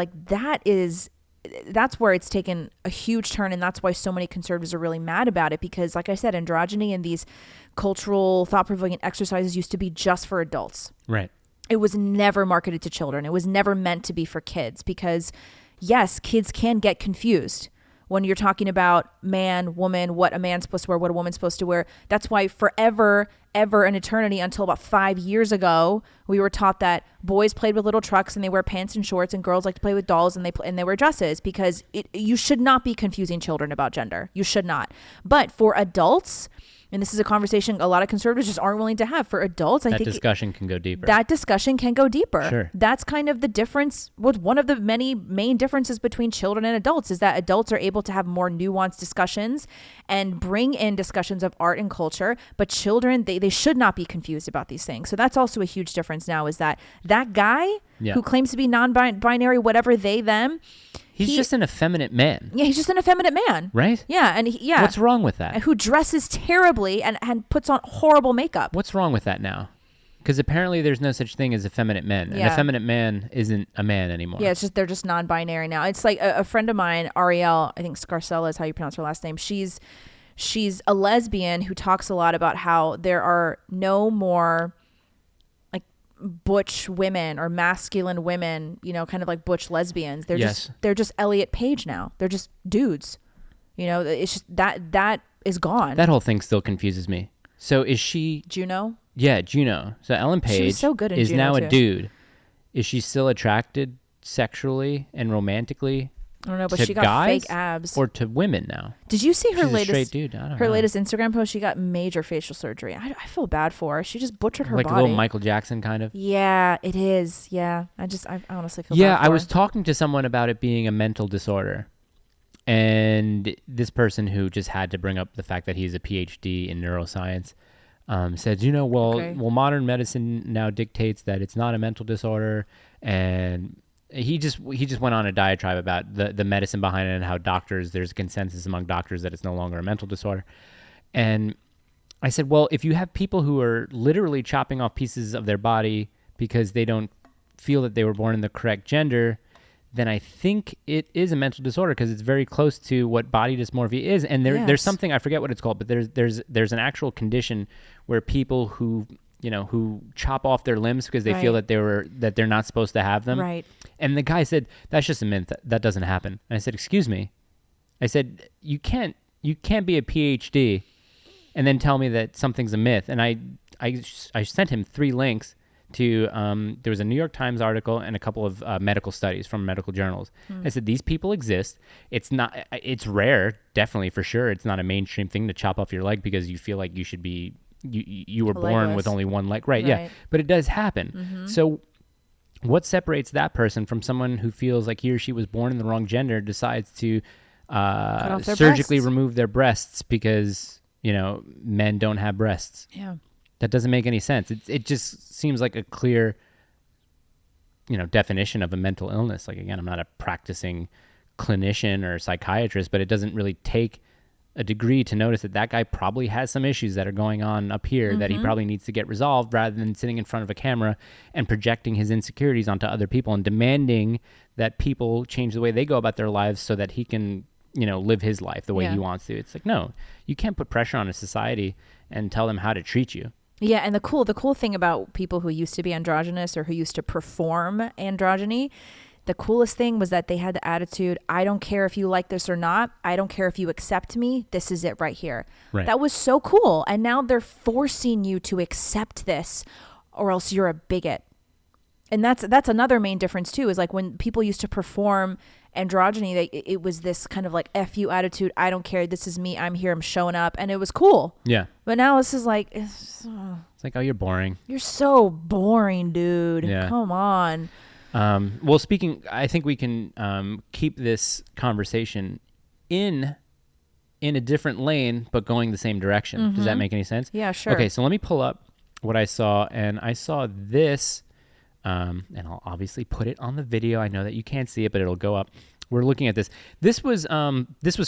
That's where it's taken a huge turn, and that's why so many conservatives are really mad about it, because like I said, androgyny and these cultural thought-provoking exercises used to be just for adults. Right. It was never marketed to children. It was never meant to be for kids, because yes, kids can get confused when you're talking about man, woman, what a man's supposed to wear, what a woman's supposed to wear. That's why forever, ever, an eternity until about 5 years ago, we were taught that boys played with little trucks and they wear pants and shorts, and girls like to play with dolls and they wear dresses, because you should not be confusing children about gender. You should not. But for adults, and this is a conversation a lot of conservatives just aren't willing to have. For adults, I think discussion can go deeper. That discussion can go deeper. Sure. That's kind of the difference. One of the many main differences between children and adults is that adults are able to have more nuanced discussions and bring in discussions of art and culture, but children, they they should not be confused about these things. So that's also a huge difference now, is that guy who claims to be non-binary, whatever they, them, he's just an effeminate man. Yeah, he's just an effeminate man. Right? Yeah, and What's wrong with that? Who dresses terribly and puts on horrible makeup. What's wrong with that now? Because apparently there's no such thing as effeminate men. An effeminate man isn't a man anymore. Yeah, it's just they're just non-binary now. It's like a friend of mine, Ariel, I think Scarcella is how you pronounce her last name. She's a lesbian who talks a lot about how there are no more like butch women or masculine women, you know, kind of like butch lesbians. They're just Elliot Page now. They're just dudes. You know, it's just that is gone. That whole thing still confuses me. So is she Juno? Yeah, Juno. So Ellen Page so good in is Juno now too. a dude. Is she still attracted sexually and romantically? I don't know, but to she got guys fake abs. Or to women now? Did you see her She's latest a straight dude. I don't her know. latest Instagram post? She got major facial surgery. I feel bad for her. She just butchered her like body. a little Michael Jackson kind of. Yeah, it is. Yeah, I honestly feel Yeah, bad for I was her. talking to someone about it being a mental disorder. And this person who just had to bring up the fact that he's a PhD in neuroscience said, you know, well, modern medicine now dictates that it's not a mental disorder. And he just went on a diatribe about the medicine behind it and how there's a consensus among doctors that it's no longer a mental disorder. And I said, well, if you have people who are literally chopping off pieces of their body because they don't feel that they were born in the correct gender, then I think it is a mental disorder because it's very close to what body dysmorphia is. And there's something, I forget what it's called, but there's an actual condition where people who chop off their limbs because they feel that they're not supposed to have them. Right. And the guy said, that's just a myth. That doesn't happen. And I said, excuse me. I said, you can't be a PhD and then tell me that something's a myth. And I sent him 3 links to there was a New York Times article and a couple of medical studies from medical journals. I said, these people exist. It's rare, definitely, for sure. It's not a mainstream thing to chop off your leg because you feel like you should be you were born with only one leg. Right, yeah. But it does happen. So what separates that person from someone who feels like he or she was born in the wrong gender, decides to surgically remove their breasts because, you know, men don't have breasts? Yeah. That doesn't make any sense. It just seems like a clear, you know, definition of a mental illness. Like, again, I'm not a practicing clinician or psychiatrist, but it doesn't really take a degree to notice that guy probably has some issues that are going on up here that he probably needs to get resolved, rather than sitting in front of a camera and projecting his insecurities onto other people and demanding that people change the way they go about their lives so that he can, you know, live his life the way he wants to. It's like, no, you can't put pressure on a society and tell them how to treat you. Yeah, and the cool thing about people who used to be androgynous or who used to perform androgyny, the coolest thing was that they had the attitude, I don't care if you like this or not. I don't care if you accept me. This is it right here. Right. That was so cool. And now they're forcing you to accept this or else you're a bigot. And that's another main difference too, is like when people used to perform androgyny, it was this kind of like F you attitude. I don't care. This is me. I'm here. I'm showing up. And it was cool. Yeah. But now this is like, It's like, oh, you're boring. You're so boring, dude. Yeah. Come on. Well, I think we can keep this conversation in a different lane, but going the same direction. Does that make any sense? Yeah, sure. Okay, so let me pull up what I saw, and I saw this, and I'll obviously put it on the video. I know that you can't see it, but it'll go up. We're looking at this. This was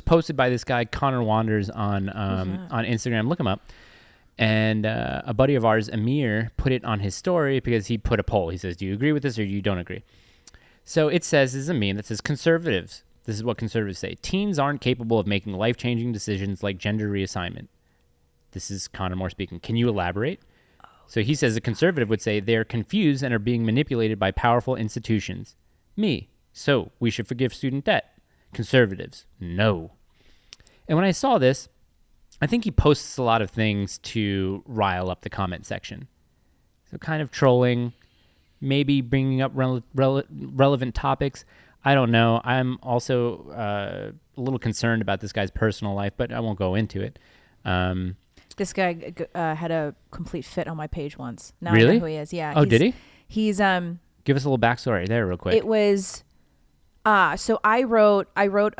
posted by this guy Connor Wanders on Instagram. Look him up. And a buddy of ours, Amir, put it on his story because he put a poll. He says, do you agree with this or you don't agree? So it says, this is a meme that says, conservatives, this is what conservatives say, teens aren't capable of making life-changing decisions like gender reassignment. This is Connor Moore speaking. Can you elaborate? So he says a conservative would say they're confused and are being manipulated by powerful institutions. Me. So we should forgive student debt. Conservatives. No. And when I saw this, I think he posts a lot of things to rile up the comment section. So kind of trolling, maybe bringing up relevant topics. I don't know. I'm also a little concerned about this guy's personal life, but I won't go into it. This guy had a complete fit on my page once. Now Really? I know who he is. Yeah. Oh, did he? He's Give us a little backstory there real quick. It was so I wrote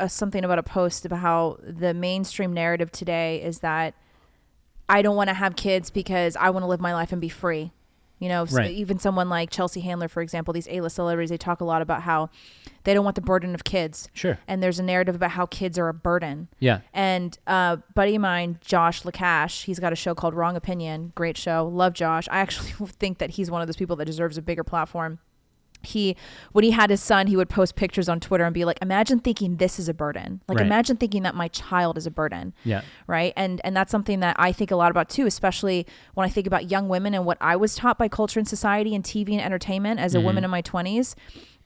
something about a post about how the mainstream narrative today is that I don't want to have kids because I want to live my life and be free. You know, Right. even someone like Chelsea Handler, for example, these A-list celebrities, they talk a lot about how they don't want the burden of kids. Sure. And there's a narrative about how kids are a burden. Yeah. And buddy of mine, Josh Lacash, he's got a show called Wrong Opinion. Great show. Love Josh. I actually think that he's one of those people that deserves a bigger platform. When he had his son, he would post pictures on Twitter and be like, imagine thinking this is a burden. Like, Right. imagine thinking that my child is a burden. Yeah. Right. And that's something that I think a lot about too, especially when I think about young women and what I was taught by culture and society and TV and entertainment as a woman in my 20s.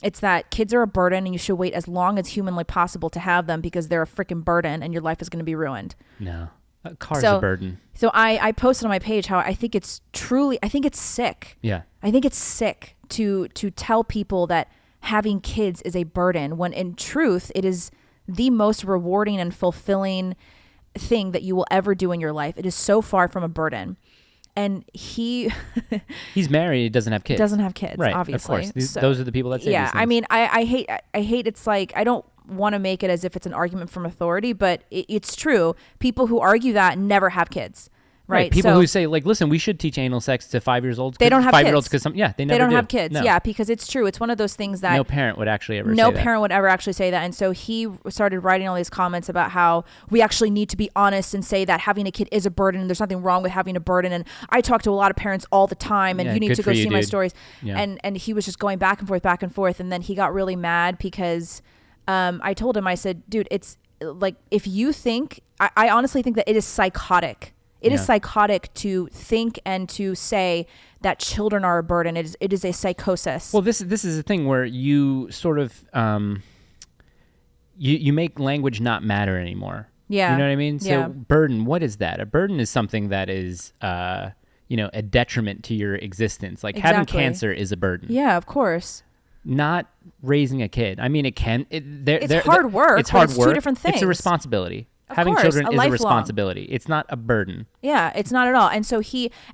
It's that kids are a burden and you should wait as long as humanly possible to have them because they're a freaking burden and your life is going to be ruined. No. A car's a burden. So I posted on my page how I think it's sick. Yeah. I think it's sick to tell people that having kids is a burden when in truth it is the most rewarding and fulfilling thing that you will ever do in your life. It is so far from a burden. And he's married, he doesn't have kids. Doesn't have kids, Right. obviously. Of course. So, Those are the people that say yeah, these things. I mean, I hate it's like, I don't want to make it as if it's an argument from authority, but it's true. People who argue that never have kids. Right. People So who say, like, listen, we should teach anal sex to 5-year-olds. They don't have 5-year-olds kids. because they never they don't do. have kids. No. Yeah, because it's true. It's one of those things that No parent would actually ever say no that. parent would ever actually say that. And so he started writing all these comments about how we actually need to be honest and say that having a kid is a burden and there's nothing wrong with having a burden. And I talk to a lot of parents all the time and Yeah, you need good to for go you, see my dude. stories. Yeah. And he was just going back and forth. And then he got really mad because I told him, I said, dude, it's like, if you think, I honestly think that it is psychotic. It is Yeah. psychotic to think and to say that children are a burden. It is a psychosis. Well, this is the thing where you sort of you make language not matter anymore. Yeah. You know what I mean? Yeah. So burden, what is that? A burden is something that is a detriment to your existence. Like having Exactly. cancer is a burden. Yeah, of course. Not raising a kid. I mean, it can. It's hard work, It's but hard it's work. two different It's a things. responsibility. Of Having course, children a is a lifelong. responsibility. It's not a burden. Yeah, it's not at all. And so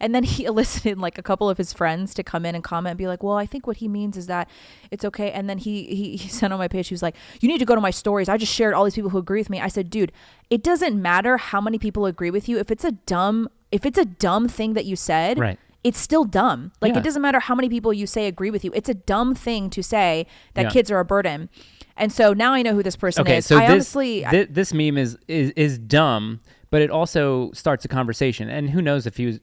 then he elicited like a couple of his friends to come in and comment and be like, well, I think what he means is that it's okay. And then he sent on my page, he was like, you need to go to my stories. I just shared all these people who agree with me. I said, dude, it doesn't matter how many people agree with you. If it's a dumb thing that you said, Right. it's still dumb. Like Yeah. it doesn't matter how many people you say agree with you. It's a dumb thing to say that Yeah. kids are a burden. And so now I know who this person Okay, is. so I this honestly, this meme is dumb, but it also starts a conversation. And who knows if he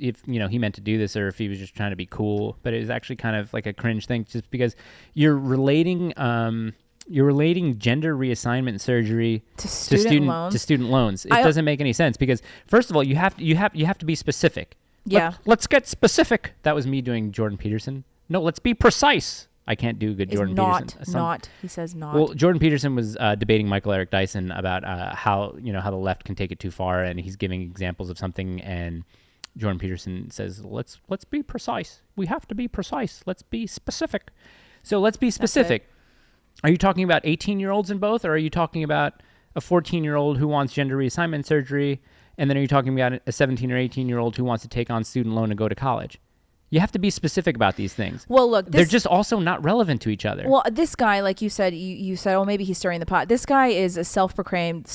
meant to do this or if he was just trying to be cool. But it was actually kind of like a cringe thing, just because you're relating gender reassignment surgery to student loans. to student loans. It doesn't make any sense because first of all, you have to be specific. Yeah. Let's get specific. That was me doing Jordan Peterson. No, let's be precise. I can't do good is Jordan not, Peterson. he says not. Well, Jordan Peterson was debating Michael Eric Dyson about how the left can take it too far, and he's giving examples of something. And Jordan Peterson says, "Let's be precise. We have to be precise. Let's be specific." So let's be specific. Are you talking about 18-year-olds in both, or are you talking about a 14-year-old who wants gender reassignment surgery, and then are you talking about a 17 or 18-year-old who wants to take on student loan and go to college? You have to be specific about these things. Well, look, they're just also not relevant to each other. Well, this guy, like you said, you said, oh, maybe he's stirring the pot. This guy is a self-proclaimed,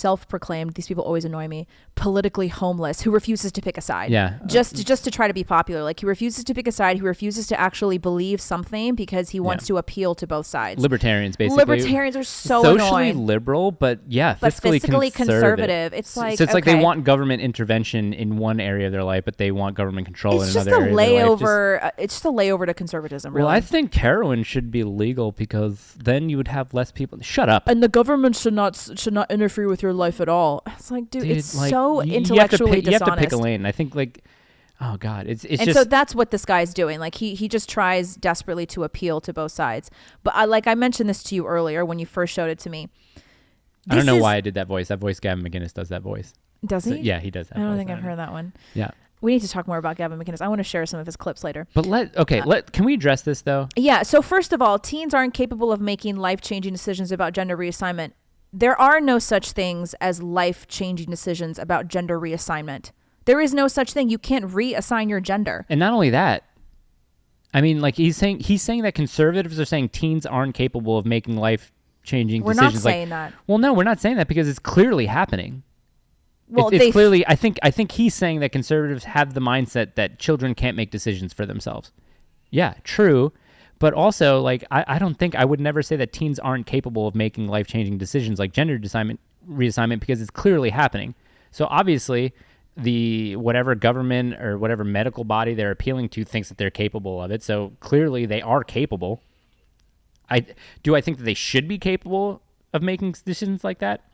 these people always annoy me, politically homeless who refuses to pick a side. Yeah. Just to try to be popular. Like he refuses to pick a side. He refuses to actually believe something because he wants to appeal to both sides. Libertarians, basically. Libertarians are so socially annoying. liberal, but fiscally conservative. It's like, so it's like they okay. want government intervention in one area of their life, but they want government control in It's just another a area of their life. layover. It's just a layover to conservatism. Really. Well, I think heroin should be legal because then you would have less people. Shut up. And the government should not interfere with your life at all. It's like, dude, it's like, so you intellectually you have to pick dishonest. a lane. I think oh God, it's And just. so that's what this guy's doing. Like he just tries desperately to appeal to both sides. But I mentioned this to you earlier when you first showed it to me. I don't know why I did that voice. That voice, Gavin McInnes does that voice. Does he? Yeah, he does that I don't voice. think I've heard that one. Yeah. We need to talk more about Gavin McInnes. I want to share some of his clips later. But can we address this though? Yeah. So first of all, teens aren't capable of making life-changing decisions about gender reassignment. There are no such things as life-changing decisions about gender reassignment. There is no such thing. You can't reassign your gender. And not only that, I mean, like he's saying that conservatives are saying teens aren't capable of making life-changing We're decisions. not saying that. Well, no, we're not saying that because it's clearly happening. Well, it's clearly, I think he's saying that conservatives have the mindset that children can't make decisions for themselves. Yeah, true. But also, like, I don't think, I would never say that teens aren't capable of making life-changing decisions like gender reassignment, because it's clearly happening. So obviously, the whatever government or whatever medical body they're appealing to thinks that they're capable of it. So clearly they are capable. I think that they should be capable of making decisions like that?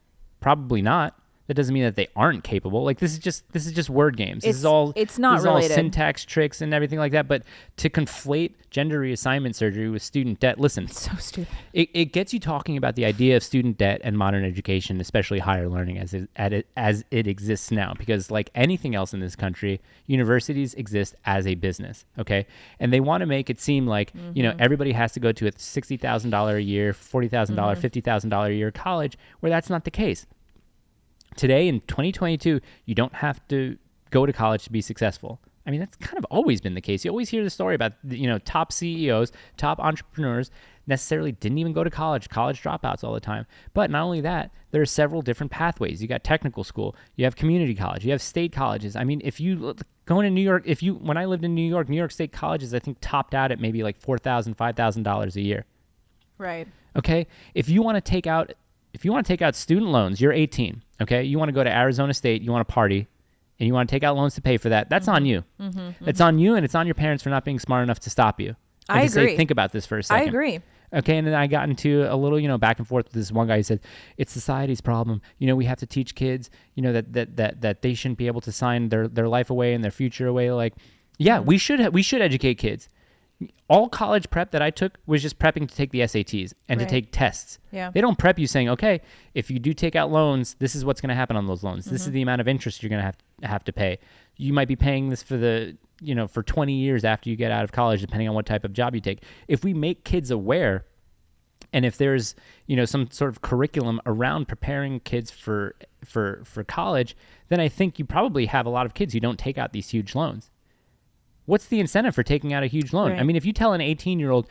Probably not. That doesn't mean that they aren't capable. Like, this is just word games. This is all syntax tricks and everything like that. But to conflate gender reassignment surgery with student debt, listen, it's so stupid. It gets you talking about the idea of student debt and modern education, especially higher learning as it exists now. Because like anything else in this country, universities exist as a business, okay? And they want to make it seem like everybody has to go to a $60,000 a year, $40,000, $50,000 a year college, where that's not the case. Today in 2022, you don't have to go to college to be successful. I mean, that's kind of always been the case. You always hear the story about, top CEOs, top entrepreneurs necessarily didn't even go to college dropouts all the time. But not only that, there are several different pathways. You got technical school, you have community college, you have state colleges. I mean, if you go into New York, when I lived in New York State colleges, I think topped out at maybe like $4,000, $5,000 a year. Right. Okay. If you want to take out student loans, you're 18, okay? You want to go to Arizona State, you want to party, and you want to take out loans to pay for that, that's on you. It's on you, and it's on your parents for not being smart enough to stop you. And I to agree. Say, think about this for a second. I agree. Okay, and then I got into a little, back and forth with this one guy who said, it's society's problem. We have to teach kids, that they shouldn't be able to sign their life away and their future away. Like, yeah, we should educate kids. All college prep that I took was just prepping to take the SATs and to take tests. Yeah. They don't prep you saying, okay, if you do take out loans, this is what's going to happen on those loans. This is the amount of interest you're going to have to pay. You might be paying this for 20 years after you get out of college, depending on what type of job you take. If we make kids aware, and if there's, some sort of curriculum around preparing kids for college, then I think you probably have a lot of kids who don't take out these huge loans. What's the incentive for taking out a huge loan? Right. I mean, if you tell an 18-year-old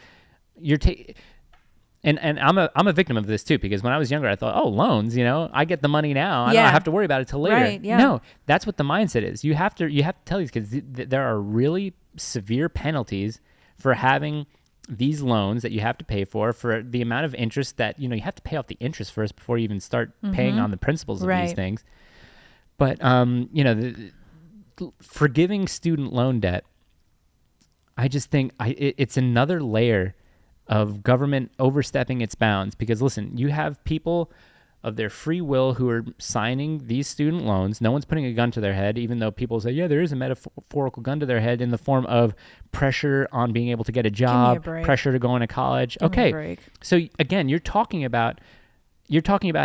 and I'm a victim of this too, because when I was younger, I thought, oh, loans, I get the money now. I don't have to worry about it till later. Right, yeah. No, that's what the mindset is. You have to tell these kids there are really severe penalties for having these loans that you have to pay for the amount of interest that, you have to pay off the interest first before you even start paying on the principles of these things. But, forgiving student loan debt, I just think it's another layer of government overstepping its bounds, because listen, you have people of their free will who are signing these student loans. No one's putting a gun to their head, even though people say, yeah, there is a metaphorical gun to their head in the form of pressure on being able to get a job, pressure to go into college. Okay. So again, you're talking about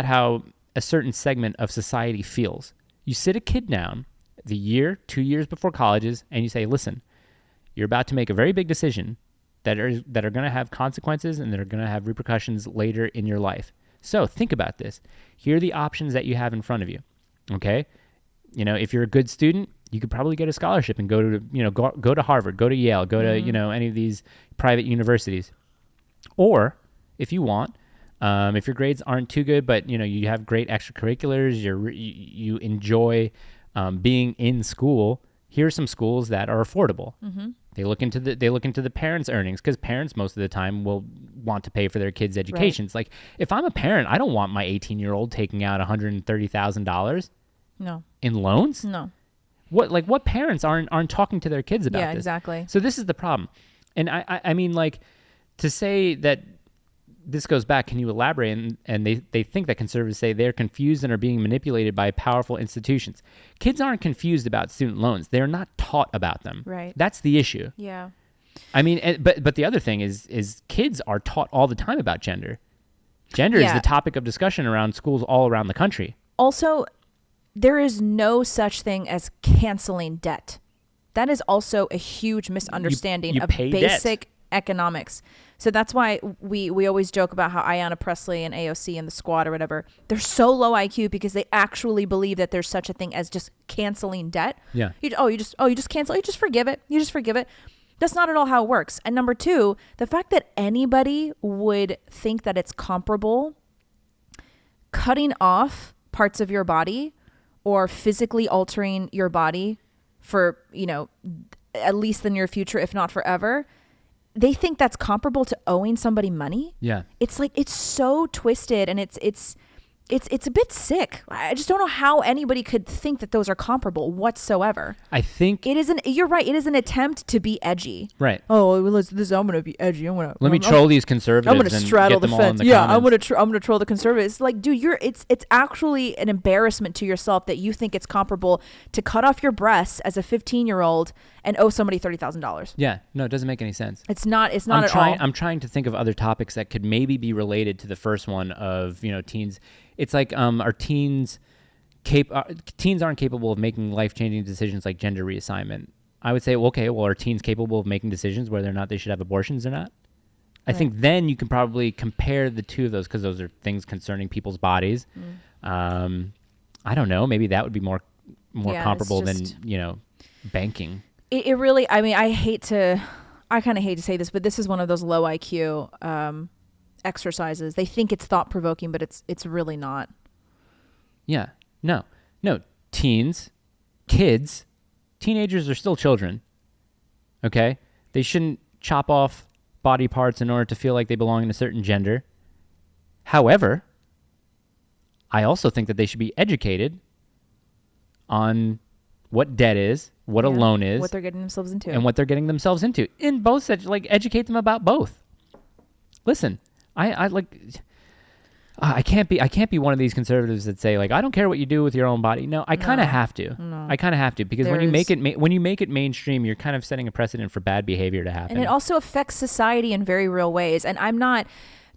how a certain segment of society feels. You sit a kid down 2 years before colleges, and you say, listen, you're about to make a very big decision that are going to have consequences and that are going to have repercussions later in your life. So think about this. Here are the options that you have in front of you. Okay? If you're a good student, you could probably get a scholarship and go to Harvard, go to Yale, go to, any of these private universities. Or if you want, if your grades aren't too good, but you have great extracurriculars, you enjoy being in school, here are some schools that are affordable. They look into the parents' earnings, because parents most of the time will want to pay for their kids' education. It's like, if I'm a parent, I don't want my 18-year-old taking out $130,000 in loans. No. What parents aren't talking to their kids about this? Yeah, exactly. So this is the problem. And I mean, like, to say that this goes back, can you elaborate? And they think that conservatives say they're confused and are being manipulated by powerful institutions. Kids aren't confused about student loans. They're not taught about them. Right. That's the issue. Yeah. I mean, but the other thing is kids are taught all the time about gender. Gender is the topic of discussion around schools all around the country. Also, there is no such thing as canceling debt. That is also a huge misunderstanding of basic economics. So that's why we always joke about how Ayanna Pressley and AOC and the Squad or whatever, they're so low IQ because they actually believe that there's such a thing as just canceling debt. Yeah. You just cancel. You just forgive it. You just forgive it. That's not at all how it works. And number two, the fact that anybody would think that it's comparable cutting off parts of your body or physically altering your body for, at least the near future, if not forever, they think that's comparable to owing somebody money. Yeah. It's like, it's so twisted, and it's a bit sick. I just don't know how anybody could think that those are comparable whatsoever. I think you're right. It is an attempt to be edgy. Right. Oh, I'm going to be edgy. Let me troll these conservatives. I'm going to straddle the fence. Yeah, I'm going to troll the conservatives. Like, dude, it's actually an embarrassment to yourself that you think it's comparable to cut off your breasts as a 15-year-old and owe somebody $30,000. Yeah. No, it doesn't make any sense. It's not at all. I'm trying to think of other topics that could maybe be related to the first one of, teens. It's like, are teens aren't capable of making life-changing decisions like gender reassignment. I would say, are teens capable of making decisions whether or not they should have abortions or not? I think then you can probably compare the two of those, because those are things concerning people's bodies. I don't know. Maybe that would be more comparable than, banking. It really, I kind of hate to say this, but this is one of those low IQ exercises. They think it's thought provoking, but it's really not. Yeah. No. Teenagers are still children. Okay? They shouldn't chop off body parts in order to feel like they belong in a certain gender. However, I also think that they should be educated on what debt is, what a loan is, what they're getting themselves into, and what they're getting themselves into. In both, educate them about both. Listen, I can't be one of these conservatives that say, like, I don't care what you do with your own body. No, I kind of have to. No. I kind of have to, because when you make it mainstream, you're kind of setting a precedent for bad behavior to happen. And it also affects society in very real ways. And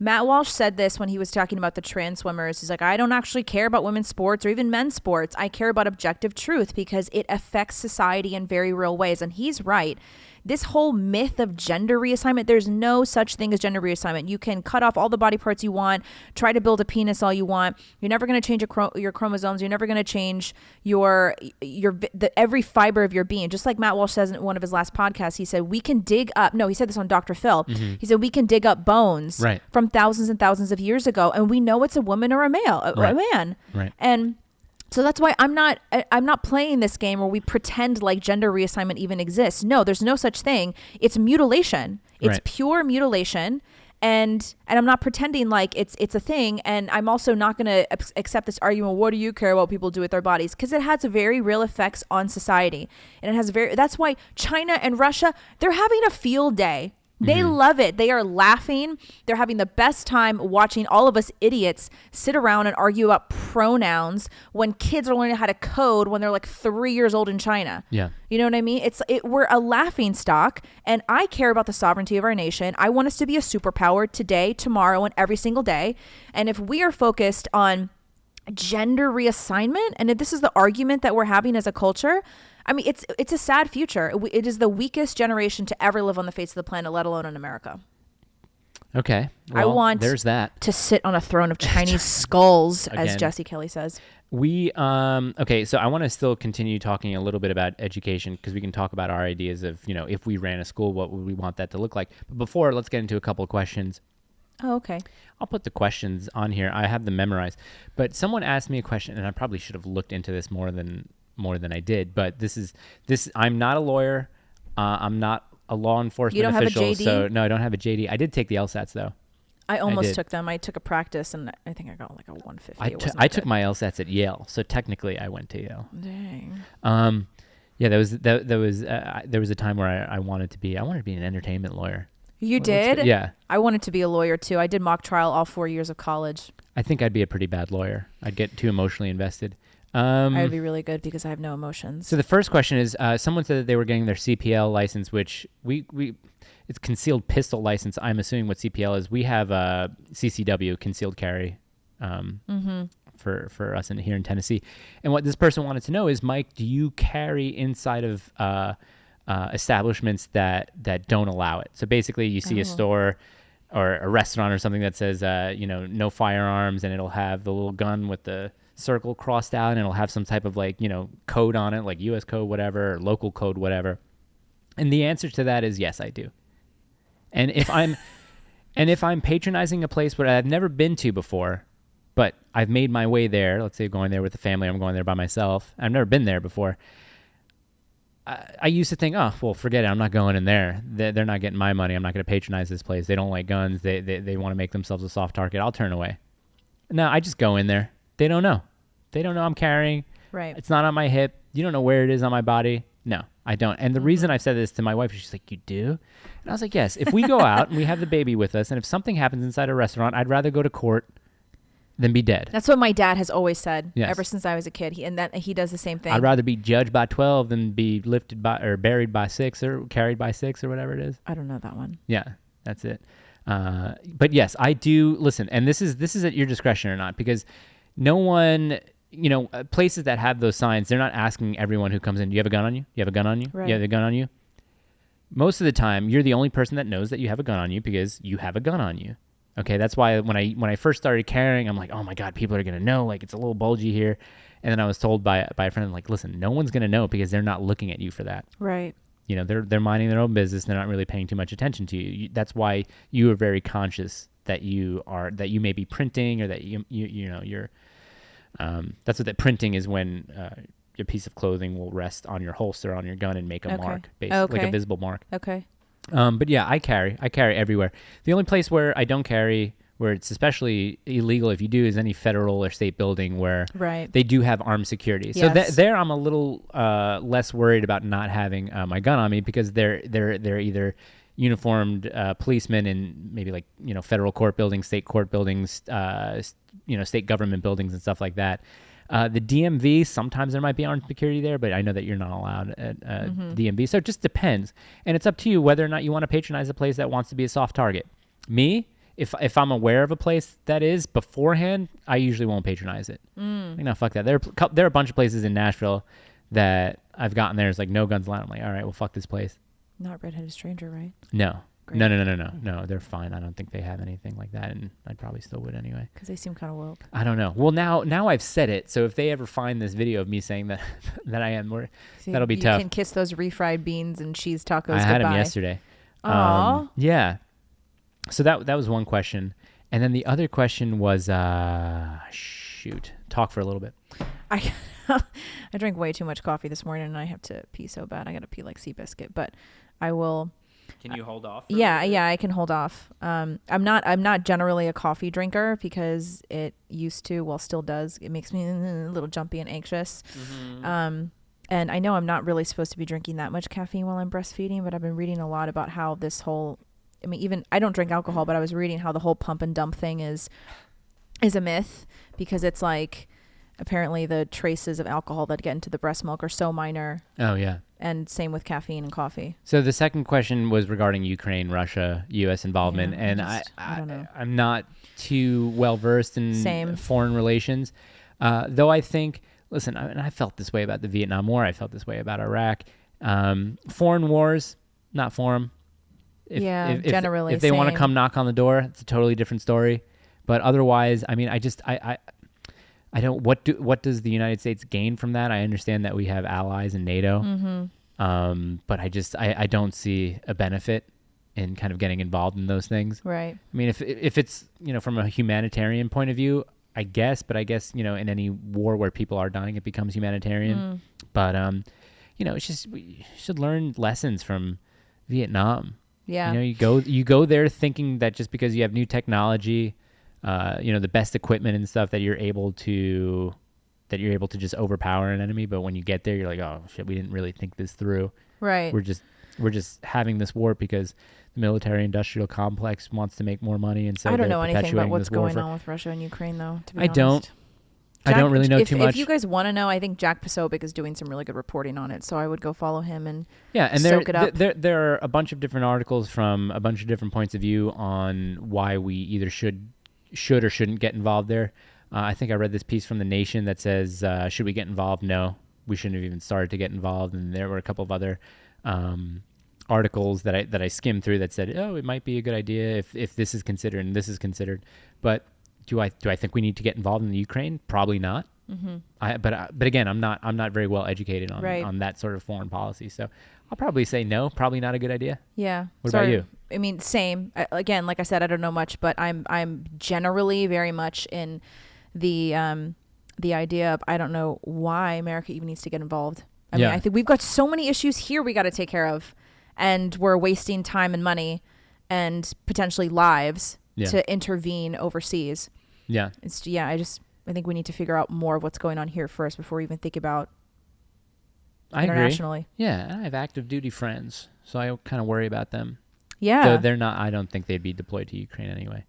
Matt Walsh said this when he was talking about the trans swimmers. He's like, I don't actually care about women's sports or even men's sports. I care about objective truth because it affects society in very real ways. And he's right. This whole myth of gender reassignment, there's no such thing as gender reassignment. You can cut off all the body parts you want, try to build a penis all you want. You're never going to change your chromosomes. You're never going to change every fiber of your being. Just like Matt Walsh says in one of his last podcasts, he said, he said this on Dr. Phil. Mm-hmm. He said, we can dig up bones from thousands and thousands of years ago, and we know it's a woman or a male, or a man. Right. And so that's why I'm not playing this game where we pretend like gender reassignment even exists. No, there's no such thing. It's mutilation. It's pure mutilation. And I'm not pretending like it's a thing. And I'm also not going to accept this argument. What do you care about what people do with their bodies? Because it has very real effects on society. And that's why China and Russia, they're having a field day. They love it. They are laughing. They're having the best time watching all of us idiots sit around and argue about pronouns when kids are learning how to code when they're like 3 years old in China. Yeah. You know what I mean? We're a laughing stock, and I care about the sovereignty of our nation. I want us to be a superpower today, tomorrow, and every single day. And if we are focused on gender reassignment, and if this is the argument that we're having as a culture, I mean, it's a sad future. It is the weakest generation to ever live on the face of the planet, let alone in America. Okay. Well, I want there's that. to sit on a throne of Chinese skulls, as Jesse Kelly says. Okay, so I want to still continue talking a little bit about education, because we can talk about our ideas of, if we ran a school, what would we want that to look like? But before, let's get into a couple of questions. Oh, okay. I'll put the questions on here. I have them memorized. But someone asked me a question, and I probably should have looked into this more than I did. But this. I'm not a lawyer. I'm not a law enforcement official. You don't have a JD? So no, I don't have a JD. I did take the LSATs though. I almost took them. I took a practice, and I think I got like a 150. I took my LSATs at Yale, so technically I went to Yale. Dang. Yeah, there was a time where I wanted to be an entertainment lawyer. You did? Yeah. I wanted to be a lawyer too. I did mock trial all 4 years of college. I think I'd be a pretty bad lawyer. I'd get too emotionally invested. I would be really good because I have no emotions. So the first question is, someone said that they were getting their CPL license, which it's concealed pistol license. I'm assuming what CPL is. We have CCW, concealed carry, for us here in Tennessee. And what this person wanted to know is, Mike, do you carry inside of establishments that don't allow it? So basically, you see a store or a restaurant or something that says, no firearms, and it'll have the little gun with the circle crossed out, and it'll have some type of code on it, like US code, whatever, or local code, whatever. And the answer to that is yes, I do. And if I'm patronizing a place where I've never been to before, but I've made my way there. Let's say going there with the family, I'm going there by myself. I've never been there before. I used to think, oh, well, forget it. I'm not going in there. They're not getting my money. I'm not going to patronize this place. They don't like guns. They want to make themselves a soft target. I'll turn away. No, I just go in there. They don't know. They don't know I'm carrying. Right. It's not on my hip. You don't know where it is on my body. No, I don't. And the reason I've said this to my wife is she's like, you do? And I was like, yes. If we go out and we have the baby with us, and if something happens inside a restaurant, I'd rather go to court than be dead. That's what my dad has always said Yes. ever since I was a kid. He does the same thing. I'd rather be judged by 12 than be lifted by or buried by 6 or carried by 6 or whatever it is. I don't know that one. Yeah, that's it. But yes, I do listen, and this is at your discretion or not, because no one, places that have those signs, they're not asking everyone who comes in, do you have a gun on you? You have a gun on you? Right. You have a gun on you? Most of the time, you're the only person that knows that you have a gun on you because you have a gun on you. Okay, that's why when I first started carrying, I'm like, oh my God, people are gonna know, like it's a little bulgy here. And then I was told by a friend, like, listen, no one's gonna know because they're not looking at you for that. Right. They're minding their own business. They're not really paying too much attention to you. That's why you are very conscious that you may be printing, or that you're. That's what that printing is, when your piece of clothing will rest on your holster on your gun and make a mark, basically like a visible mark. Okay. But yeah, I carry everywhere. The only place where I don't carry, where it's especially illegal if you do, is any federal or state building where Right. they do have armed security. Yes. So there I'm a little less worried about not having my gun on me, because they're either uniformed policemen in maybe like federal court buildings, state court buildings, state government buildings and stuff like that. The DMV, sometimes there might be armed security there, but I know that you're not allowed at DMV. So it just depends. And it's up to you whether or not you want to patronize a place that wants to be a soft target. Me, if I'm aware of a place that is beforehand, I usually won't patronize it. No, fuck that. There are a bunch of places in Nashville that I've gotten there. It's like, no guns allowed. I'm like, all right, well, fuck this place. Not Redheaded Stranger, right? No. Great. No, they're fine. I don't think they have anything like that, and I probably still would anyway. Because they seem kind of woke. I don't know. Well, now I've said it, so if they ever find this video of me saying that that I am more, that'll be tough. You can kiss those refried beans and cheese tacos I had goodbye. them yesterday. Aw. Yeah. So that was one question, and then the other question was, talk for a little bit. I drank way too much coffee this morning, and I have to pee so bad. I got to pee like Seabiscuit, but I will. Can you hold off? Yeah, I can hold off. I'm not generally a coffee drinker, because it used to, well, still does. It makes me a little jumpy and anxious. Mm-hmm. And I know I'm not really supposed to be drinking that much caffeine while I'm breastfeeding, but I've been reading a lot about how this whole, even I don't drink alcohol, but I was reading how the whole pump and dump thing is a myth, because it's like, apparently the traces of alcohol that get into the breast milk are so minor. Oh yeah. And same with caffeine and coffee. So the second question was regarding Ukraine, Russia, U.S. involvement, Yeah, and I don't know. I'm not too well versed in Same. foreign relations, though I think, listen, I felt this way about the Vietnam War. I felt this way about Iraq. Foreign wars, not for them. Generally. If they want to same. come knock on the door, it's a totally different story. But otherwise, I don't. What does the United States gain from that? I understand that we have allies in NATO, but I don't see a benefit in kind of getting involved in those things. Right. I mean, if it's from a humanitarian point of view, I guess. But I guess in any war where people are dying, it becomes humanitarian. But it's just, we should learn lessons from Vietnam. Yeah. You go there thinking that just because you have new technology, the best equipment and stuff, that you're able to just overpower an enemy. But when you get there, you're like, oh shit, we didn't really think this through. Right. We're just having this war because the military industrial complex wants to make more money, and so I don't know anything about perpetuating what's this war going on with Russia and Ukraine, though. To be I honest. don't. I don't really know too much. If you guys want to know, I think Jack Posobiec is doing some really good reporting on it, so I would go follow him and and soak it up. there are a bunch of different articles from a bunch of different points of view on why we either should or shouldn't get involved there. I think I read this piece from The Nation that says, should we get involved? No, we shouldn't have even started to get involved. And there were a couple of other articles that I skimmed through that said, oh, it might be a good idea if this is considered and this is considered. But do I think we need to get involved in the Ukraine? Probably not. Mm-hmm. But again, I'm not very well educated on that sort of foreign policy. So I'll probably say no, probably not a good idea. Yeah. What about you? I mean, same. Again, like I said, I don't know much, but I'm generally very much in the idea of, I don't know why America even needs to get involved. I Yeah. mean, I think we've got so many issues here we got to take care of, and we're wasting time and money and potentially lives Yeah. to intervene overseas. Yeah. I think we need to figure out more of what's going on here first before we even think about I agree. internationally. Yeah, and I have active duty friends, so I kind of worry about them. Yeah. Though they're not. I don't think they'd be deployed to Ukraine anyway.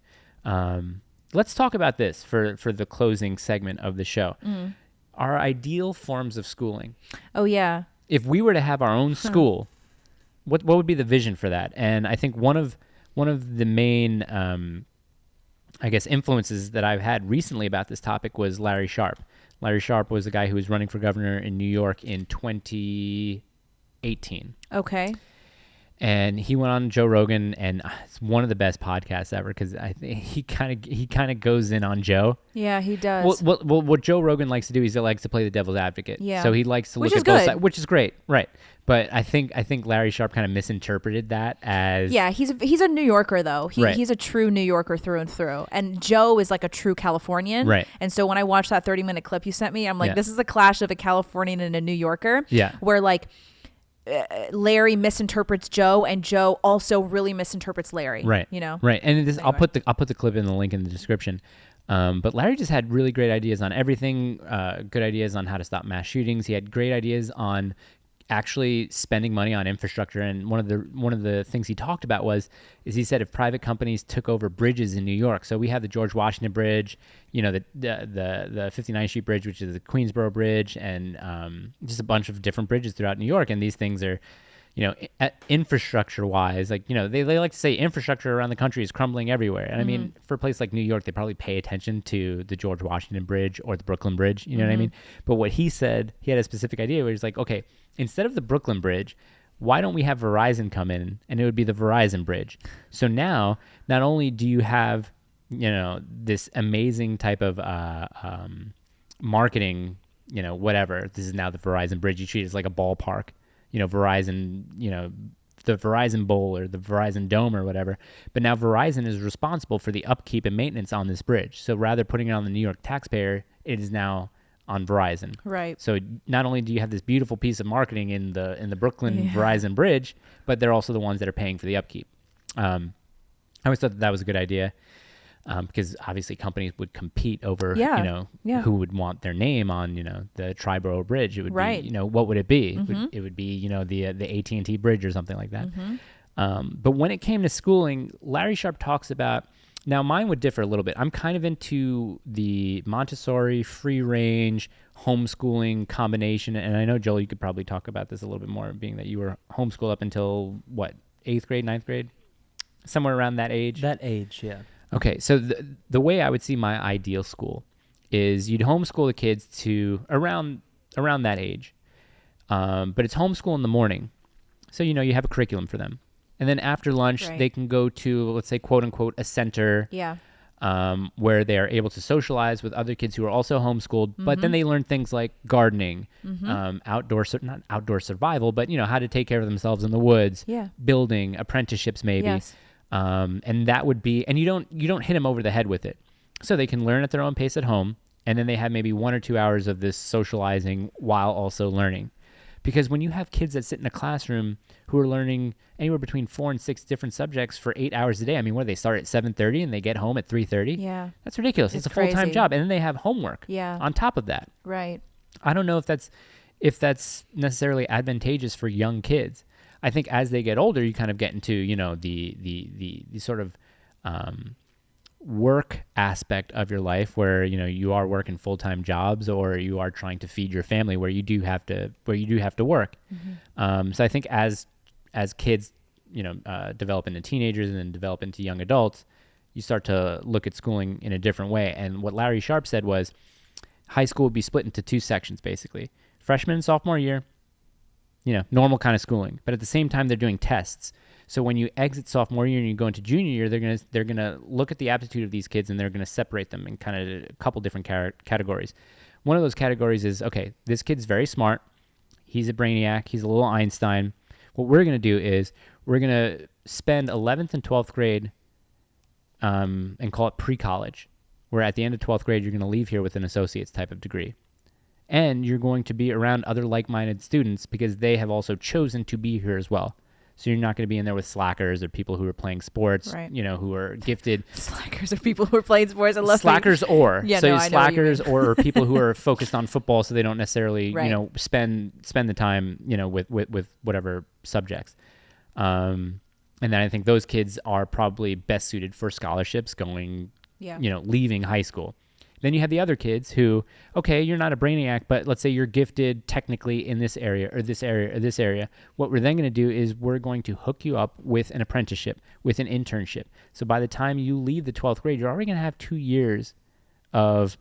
Let's talk about this for the closing segment of the show. Our ideal forms of schooling. Oh yeah. If we were to have our own school, what would be the vision for that? And I think one of the main, I guess, influences that I've had recently about this topic was Larry Sharpe. Larry Sharpe was the guy who was running for governor in New York in 2018. Okay. And he went on Joe Rogan, and it's one of the best podcasts ever because I think he kind of goes in on Joe. Yeah, he does. Well, what Joe Rogan likes to do is he likes to play the devil's advocate. Yeah. So he likes to Which look is at both good. sides, which is great, right? But I think Larry Sharpe kind of misinterpreted that as Yeah, he's a New Yorker though. Right. He's a true New Yorker through and through. And Joe is like a true Californian. Right. And so when I watched that 30-minute clip you sent me, I'm like, Yeah. this is a clash of a Californian and a New Yorker. Yeah. Where like Larry misinterprets Joe, and Joe also really misinterprets Larry. right, You know. right. And this, Anyway. I'll put the clip in the link in the description. But Larry just had really great ideas on everything. Good ideas on how to stop mass shootings. He had great ideas on actually spending money on infrastructure. And one of the things he talked about is he said if private companies took over bridges in New York, so we have the George Washington Bridge, you know, the 59th Street Bridge, which is the Queensboro Bridge, and just a bunch of different bridges throughout New York. And these things are, you know, infrastructure wise, like, you know, they like to say infrastructure around the country is crumbling everywhere. And I mean, for a place like New York, they probably pay attention to the George Washington Bridge or the Brooklyn Bridge. You know what I mean? But what he said, he had a specific idea where he's like, okay, instead of the Brooklyn Bridge, why don't we have Verizon come in and it would be the Verizon Bridge? So now, not only do you have, you know, this amazing type of marketing, you know, whatever, this is now the Verizon Bridge, you treat it as like a ballpark, you know, Verizon, you know, the Verizon Bowl or the Verizon Dome or whatever. But now Verizon is responsible for the upkeep and maintenance on this bridge. So rather putting it on the New York taxpayer, it is now on Verizon. Right. So not only do you have this beautiful piece of marketing in the Brooklyn Verizon Bridge, but they're also the ones that are paying for the upkeep. I always thought that was a good idea. Because obviously companies would compete over, Yeah. you know, Yeah. who would want their name on, you know, the Triborough Bridge. It would Right. be, you know, what would it be? It would be, you know, the AT&T Bridge or something like that. But when it came to schooling, Larry Sharpe talks about, now mine would differ a little bit. I'm kind of into the Montessori, free range, homeschooling combination. And I know, Joel, you could probably talk about this a little bit more, being that you were homeschooled up until, what, 8th grade, 9th grade? Somewhere around that age? That age, yeah. Okay, so the way I would see my ideal school is you'd homeschool the kids to around that age, but it's homeschool in the morning. So, you know, you have a curriculum for them. And then after lunch, Right. they can go to, let's say, quote unquote, a center Yeah. where they are able to socialize with other kids who are also homeschooled. But then they learn things like gardening, not outdoor survival, but, you know, how to take care of themselves in the woods, Yeah. building, apprenticeships maybe. Yes. And that would be, and you don't hit them over the head with it. So they can learn at their own pace at home. And then they have maybe 1 or 2 hours of this socializing while also learning. Because when you have kids that sit in a classroom who are learning anywhere between 4 and 6 different subjects for 8 hours a day, I mean, what do they start at 7:30 and they get home at 3:30? Yeah. That's ridiculous. It's a full-time crazy. job. And then they have homework Yeah. on top of that. Right. I don't know if that's necessarily advantageous for young kids. I think as they get older, you kind of get into, you know, the sort of work aspect of your life where, you know, you are working full-time jobs or you are trying to feed your family where you do have to work. So I think as kids, you know, develop into teenagers and then develop into young adults, you start to look at schooling in a different way. And what Larry Sharpe said was high school would be split into 2 sections, basically. Freshman and sophomore year, you know, normal kind of schooling. But at the same time, they're doing tests. So when you exit sophomore year and you go into junior year, they're gonna look at the aptitude of these kids and they're gonna separate them in kind of a couple different categories. One of those categories is, okay, this kid's very smart. He's a brainiac. He's a little Einstein. What we're gonna do is we're gonna spend 11th and 12th grade and call it pre-college, where at the end of 12th grade, you're going to leave here with an associate's type of degree. And you're going to be around other like-minded students because they have also chosen to be here as well. So you're not going to be in there with slackers or people who are playing sports, Right. who are gifted. Slackers are people who are playing sports. I love Slackers or. Yeah, so no, I know what you slackers or people who are focused on football so they don't necessarily, Right. spend the time, with whatever subjects. And then I think those kids are probably best suited for scholarships going, Yeah. Leaving high school. Then you have the other kids who, okay, you're not a brainiac, but let's say you're gifted technically in this area or this area or this area. What we're then going to do is we're going to hook you up with an apprenticeship, with an internship. So by the time you leave the 12th grade, you're already going to have 2 years of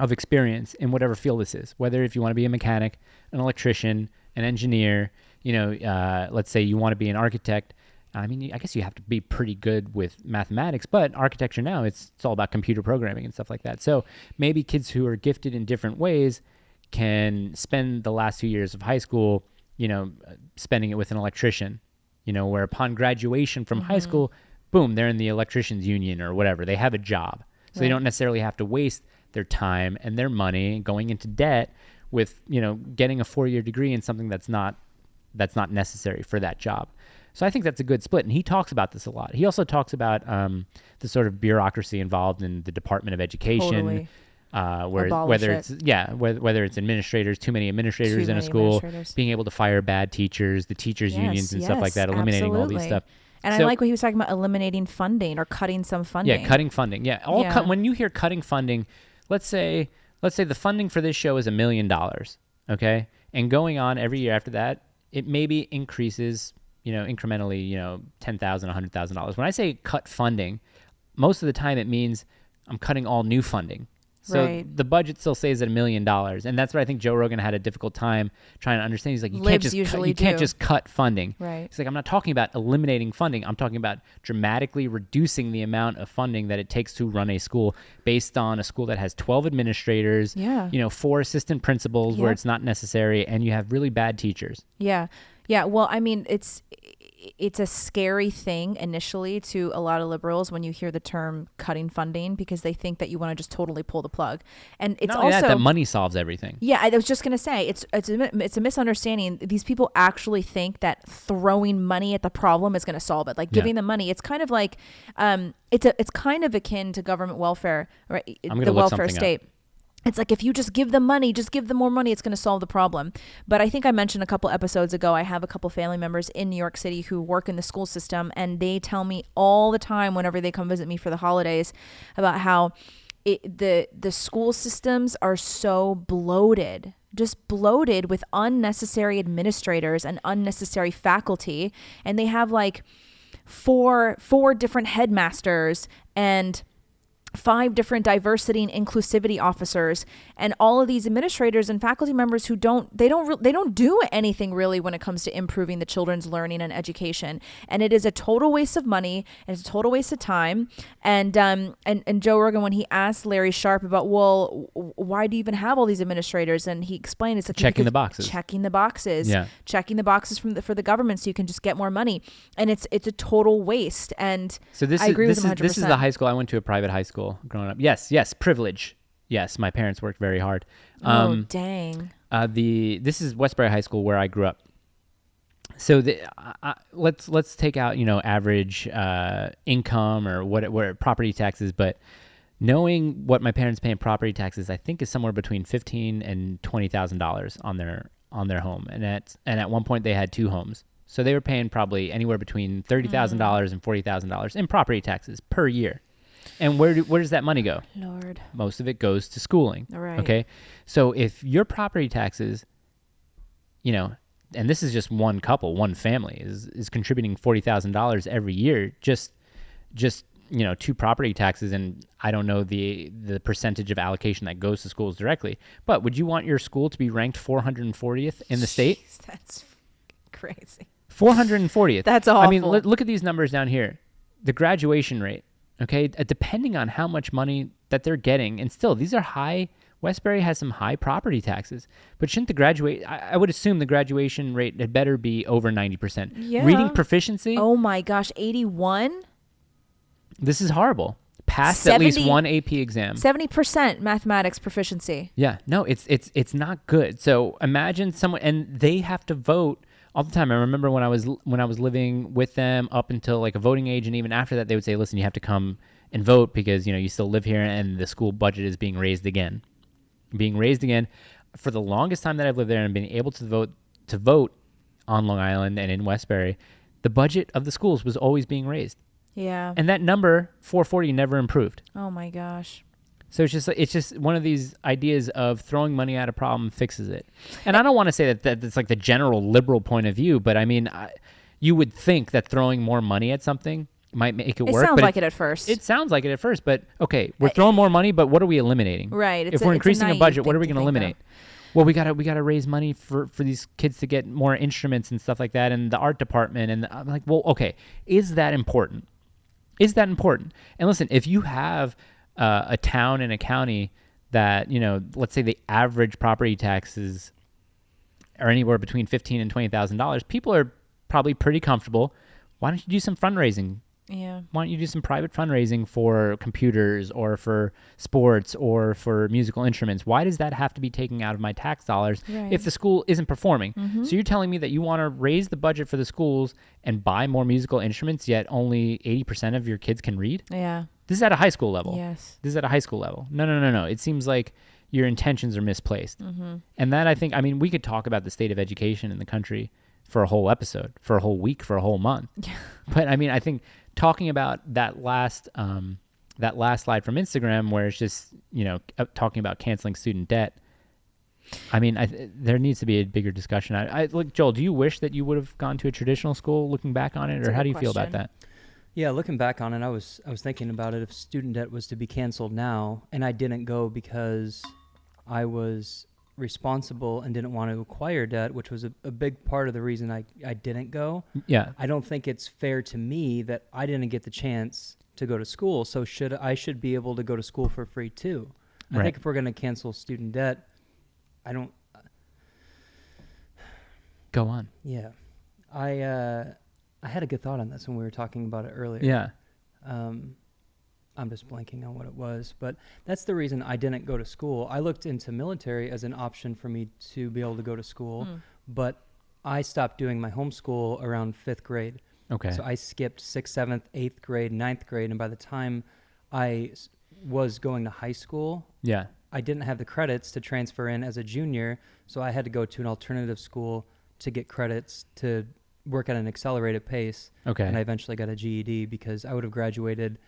experience in whatever field this is, whether if you want to be a mechanic, an electrician, an engineer, let's say you want to be an architect. I mean, I guess you have to be pretty good with mathematics, but architecture now, it's all about computer programming and stuff like that. So maybe kids who are gifted in different ways can spend the last 2 years of high school, spending it with an electrician, where upon graduation from high school, boom, they're in the electricians union or whatever. They have a job. So they don't necessarily have to waste their time and their money going into debt with, getting a 4-year degree in something that's not necessary for that job. So I think that's a good split. And he talks about this a lot. He also talks about the sort of bureaucracy involved in the Department of Education, Totally. whether it's administrators, too many administrators in a school, being able to fire bad teachers, the teachers unions and stuff like that, eliminating all these stuff. And I like what he was talking about, eliminating funding or cutting some funding. Yeah, cutting funding. Yeah, when you hear cutting funding, let's say the funding for this show is $1 million, okay? And going on every year after that, it maybe increases incrementally, $10,000, $100,000. When I say cut funding, most of the time it means I'm cutting all new funding. So Right. the budget still stays at $1 million. And that's what I think Joe Rogan had a difficult time trying to understand. He's like, you can't just cut funding. Right. He's like, I'm not talking about eliminating funding. I'm talking about dramatically reducing the amount of funding that it takes to run a school based on a school that has 12 administrators, Yeah. 4 assistant principals where Yep. it's not necessary, and you have really bad teachers. Yeah. Yeah. Well, I mean, it's a scary thing initially to a lot of liberals when you hear the term cutting funding, because they think that you want to just totally pull the plug. And it's Not only also that money solves everything. Yeah, I was just going to say it's a misunderstanding. These people actually think that throwing money at the problem is going to solve it. Like giving them money, it's kind of like it's kind of akin to government welfare, right? The welfare state. It's like if you just give them money, just give them more money, it's going to solve the problem. But I think I mentioned a couple episodes ago, I have a couple family members in New York City who work in the school system, and they tell me all the time whenever they come visit me for the holidays about how the school systems are so bloated, just bloated with unnecessary administrators and unnecessary faculty. And they have like four different headmasters and 5 different diversity and inclusivity officers, and all of these administrators and faculty members who don't do anything really when it comes to improving the children's learning and education. And it is a total waste of money, and it's a total waste of time. And Joe Rogan, when he asked Larry Sharp about, well, why do you even have all these administrators, and he explained it's like checking the boxes, yeah, checking the boxes for the government so you can just get more money, and it's a total waste. And so I agree with him 100%. This is the high school. I went to a private high school growing up. Yes, privilege. Yes, my parents worked very hard. Dang. This is Westbury High School where I grew up. So let's take out average income or what property taxes, but knowing what my parents pay in property taxes, I think is somewhere between $15,000 and $20,000 on their home, and at one point they had 2 homes, so they were paying probably anywhere between $30,000 and $40,000 in property taxes per year. And where does that money go? Lord. Most of it goes to schooling. All right. Okay. So if your property taxes, and this is just one family is contributing $40,000 every year, just to property taxes, and I don't know the percentage of allocation that goes to schools directly, but would you want your school to be ranked 440th in the state? That's crazy. 440th. That's awful. I mean, look at these numbers down here. The graduation rate. Okay, depending on how much money that they're getting, and still, these are high. Westbury has some high property taxes, but shouldn't I would assume the graduation rate had better be over 90%. Yeah. Reading proficiency? Oh my gosh, 81? This is horrible. passed at least 70 one AP exam. 70% mathematics proficiency. Yeah, no, it's not good. So imagine someone, and they have to vote all the time. I remember when I was living with them up until like a voting age, and even after that, they would say, "Listen, you have to come and vote because you still live here, and the school budget is being raised again." For the longest time that I've lived there and been able to vote on Long Island and in Westbury, the budget of the schools was always being raised. Yeah. And that number, 440, never improved. Oh my gosh. So it's just one of these ideas of throwing money at a problem fixes it. And I don't want to say that it's like the general liberal point of view, but I mean, you would think that throwing more money at something might make it work. It sounds like it at first. It sounds like it at first, but okay, we're throwing more money, but what are we eliminating? Right. If we're increasing a budget, what are we going to eliminate? Well, we gotta raise money for these kids to get more instruments and stuff like that, and the art department. And I'm like, well, okay, is that important? Is that important? And listen, if you have a town and a county that let's say the average property taxes are anywhere between $15,000 and $20,000, people are probably pretty comfortable. Why don't you do some fundraising? Yeah. Why don't you do some private fundraising for computers or for sports or for musical instruments? Why does that have to be taken out of my tax dollars if the school isn't performing? Mm-hmm. So you're telling me that you want to raise the budget for the schools and buy more musical instruments, yet only 80% of your kids can read? Yeah. This is at a high school level. Yes. This is at a high school level. No. It seems like your intentions are misplaced. Mm-hmm. And that, we could talk about the state of education in the country for a whole episode, for a whole week, for a whole month. Yeah. But I think talking about that last slide from Instagram where it's just, talking about canceling student debt, there needs to be a bigger discussion. Look, Joel, do you wish that you would have gone to a traditional school looking back on it, That's or a how do good you feel about question. that? Yeah, looking back on it, I was thinking about it. If student debt was to be canceled now, and I didn't go because I was responsible and didn't want to acquire debt, which was a big part of the reason I didn't go. Yeah. I don't think it's fair to me that I didn't get the chance to go to school. So I should be able to go to school for free too. I Right. think if we're going to cancel student debt, I don't. Go on. Yeah, I had a good thought on this when we were talking about it earlier. Yeah. I'm just blanking on what it was, but that's the reason I didn't go to school. I looked into military as an option for me to be able to go to school, but I stopped doing my homeschool around 5th grade. Okay. So I skipped 6th, 7th, 8th grade, 9th grade, and by the time I was going to high school, Yeah. I didn't have the credits to transfer in as a junior, so I had to go to an alternative school to get credits to work at an accelerated pace. Okay. And I eventually got a GED because I would have graduated.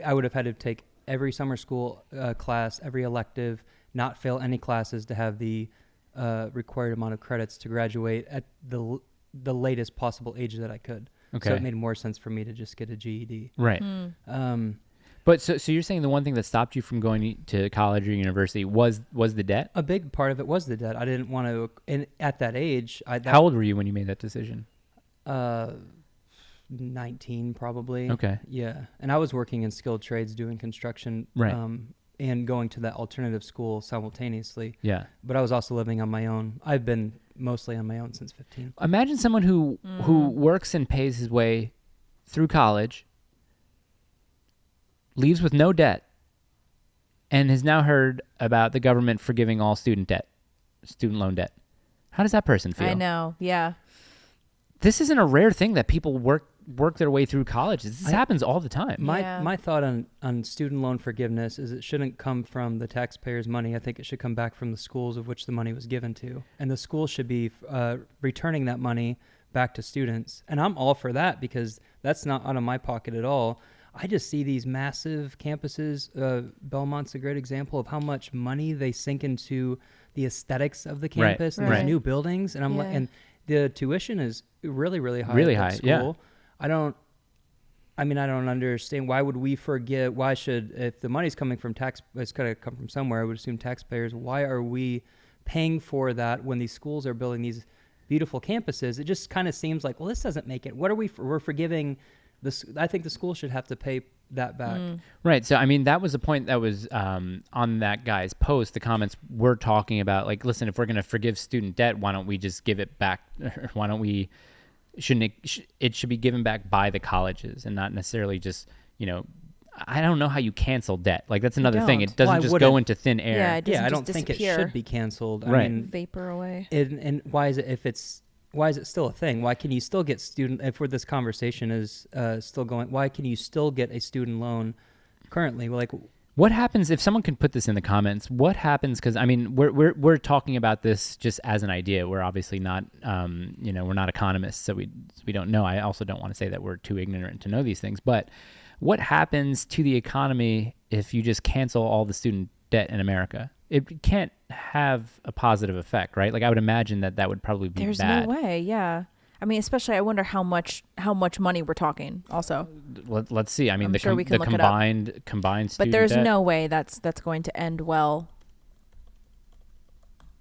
I would have had to take every summer school class, every elective, not fail any classes to have the required amount of credits to graduate at the latest possible age that I could. Okay. So it made more sense for me to just get a GED. Right. But so you're saying the one thing that stopped you from going to college or university was the debt? A big part of it was the debt. I didn't want to, and at that age, How old were you when you made that decision? 19 probably. Okay. Yeah. And I was working in skilled trades doing construction. Right. And going to that alternative school simultaneously. Yeah. But I was also living on my own. I've been mostly on my own since 15. Imagine someone who works and pays his way through college, leaves with no debt, and has now heard about the government forgiving all student loan debt. How does that person feel? I know. Yeah. This isn't a rare thing that people work their way through college. This happens all the time. My thought on student loan forgiveness is it shouldn't come from the taxpayers' money. I think it should come back from the schools of which the money was given to. And the schools should be returning that money back to students. And I'm all for that because that's not out of my pocket at all. I just see these massive campuses. Belmont's a great example of how much money they sink into the aesthetics of the campus and Right. these new buildings. And I'm like, and the tuition is really, really high. Really at high, that yeah. school. I don't understand why would we forget, if the money's coming from it's got to come from somewhere, I would assume taxpayers, why are we paying for that when these schools are building these beautiful campuses? It just kind of seems like, well, this doesn't make it. What are we're forgiving this? I think the school should have to pay that back. Right. So, that was the point that was on that guy's post. The comments were talking about, like, listen, if we're going to forgive student debt, why don't we just give it back? Why don't we, it should be given back by the colleges and not necessarily just, I don't know how you cancel debt. Like that's another thing. don't. It doesn't Well, I just wouldn't. go into thin air. Yeah, it doesn't Yeah, I just don't think it disappear. should be canceled. Right. I mean, Vapor away. and why is it why is it still a thing? Why can you still get if this conversation is still going, why can you still get a student loan currently? Like, What happens if someone can put this in the comments? What happens? Because I mean, we're talking about this just as an idea. We're obviously not, we're not economists, so we don't know. I also don't want to say that we're too ignorant to know these things. But what happens to the economy if you just cancel all the student debt in America? It can't have a positive effect, right? Like I would imagine that would probably be There's bad. no way. Yeah. I mean, especially I wonder how much money we're talking also. Let's see. I mean, I'm the sure we can the look it up. combined student But there's debt. no way that's going to end well.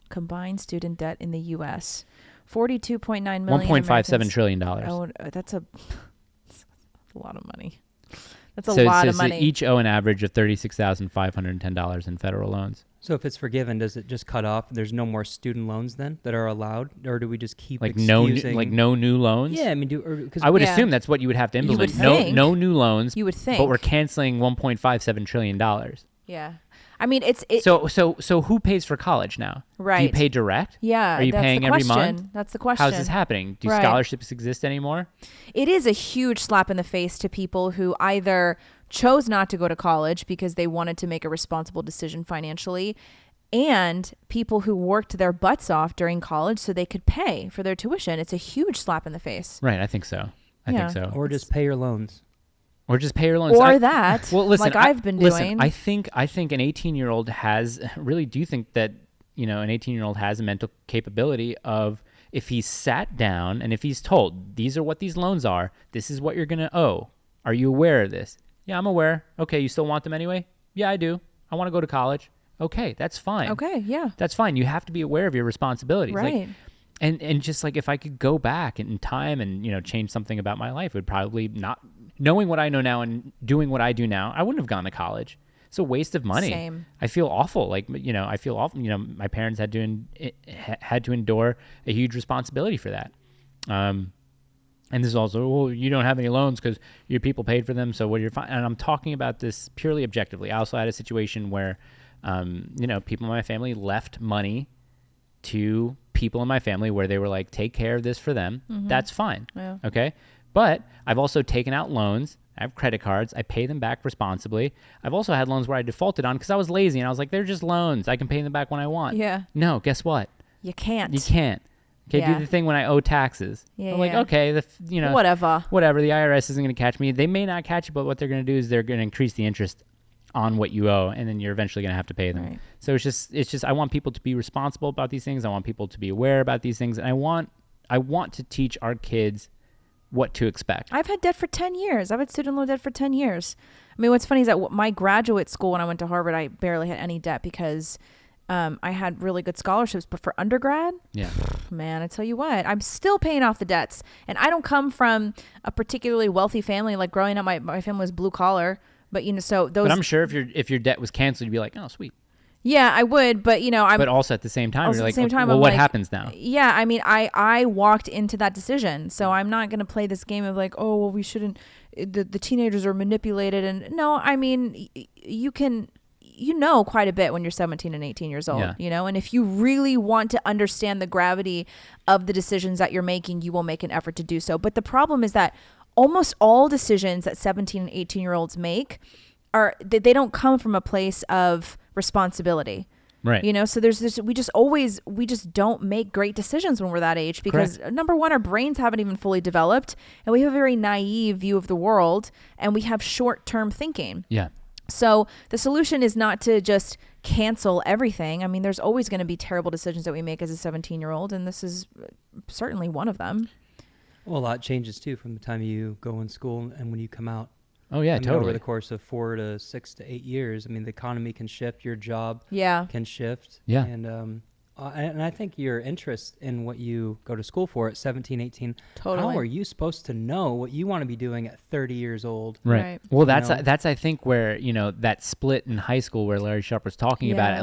Combined student debt in the U.S. 42.9 million. $1.57 Americans. trillion. Oh, that's a lot of money. That's a So lot it of says money. each owe an average of $36,510 in federal loans. so if it's forgiven, does it just cut off? There's no more student loans then that are allowed, or do we just keep Like excusing? no new loans. Yeah, I mean, because I would Yeah. assume that's what you would have to You would implement. think. No new loans. You would think. But we're canceling $1.57 trillion. Yeah. I mean, So who pays for college now? Do you Right. pay direct? yeah. Are you that's paying the every question. month? That's the question. How's this happening? Do Right. scholarships exist anymore? It is a huge slap in the face to people who either chose not to go to college because they wanted to make a responsible decision financially, and people who worked their butts off during college so they could pay for their tuition. It's a huge slap in the face. Right. I think so. I Yeah. think so. or just pay your loans. Or just pay your loans. Or that, Well, listen, like I've been doing. I think an 18-year-old really do think that, an 18-year-old has a mental capability of, if he's sat down and if he's told, these are what these loans are, this is what you're going to owe. Are you aware of this? Yeah, I'm aware. Okay, you still want them anyway? Yeah, I do. I want to go to college. Okay, that's fine. Okay, yeah. That's fine. You have to be aware of your responsibilities. Like, Right. and just like if I could go back in time and, change something about my life, it would probably not, knowing what I know now and doing what I do now, I wouldn't have gone to college. It's a waste of money. Same. I feel awful. Like, I feel awful. My parents had to endure a huge responsibility for that. And this is also, well, you don't have any loans because your people paid for them, so you're fine. And I'm talking about this purely objectively. I also had a situation where, people in my family left money to people in my family where they were like, take care of this for them. That's fine. Yeah. Okay. But I've also taken out loans. I have credit cards. I pay them back responsibly. I've also had loans where I defaulted on because I was lazy and I was like, they're just loans. I can pay them back when I want. Yeah. No, guess what? You can't. You can't. Okay, Yeah. do the thing when I owe taxes. Yeah, I'm like, yeah. okay, Whatever. the IRS isn't going to catch me. They may not catch you, but what they're going to do is they're going to increase the interest on what you owe, and then you're eventually going to have to pay them. Right. So it's just I want people to be responsible about these things. I want people to be aware about these things, and I want to teach our kids what to expect. I've had debt for 10 years. I've had student loan debt for 10 years. I mean, what's funny is that my graduate school, when I went to Harvard, I barely had any debt because I had really good scholarships. But for undergrad, Yeah. man, I tell you what, I'm still paying off the debts. And I don't come from a particularly wealthy family. Like growing up, my family was blue collar. But, so those. But I'm sure if your debt was canceled, you'd be like, oh, sweet. Yeah, I would. But, I'm. But also at the same time, Also you're at like, the same time, well, I'm what like, happens now? Yeah, I mean, I walked into that decision, so I'm not going to play this game of like, oh, well, we shouldn't. The teenagers are manipulated, and no, I mean, you can, quite a bit when you're 17 and 18 years old, Yeah. and if you really want to understand the gravity of the decisions that you're making, you will make an effort to do so. But the problem is that almost all decisions that 17 and 18-year-olds make they don't come from a place of responsibility. Right. So there's this, we just don't make great decisions when we're that age because number one, our brains haven't even fully developed and we have a very naive view of the world and we have short-term thinking. Yeah. So the solution is not to just cancel everything. I mean, there's always going to be terrible decisions that we make as a 17-year-old, and this is certainly one of them. Well, a lot changes too from the time you go in school and when you come out. Oh yeah, I mean, totally. Over the course of 4 to 6 to 8 years, I mean, the economy can shift, your job can shift. Yeah. And I think your interest in what you go to school for at 17, 18, Totally. how are you supposed to know what you want to be doing at 30 years old? Right. Well, You know? that's I think where that split in high school where Larry Sharp was talking about Yeah.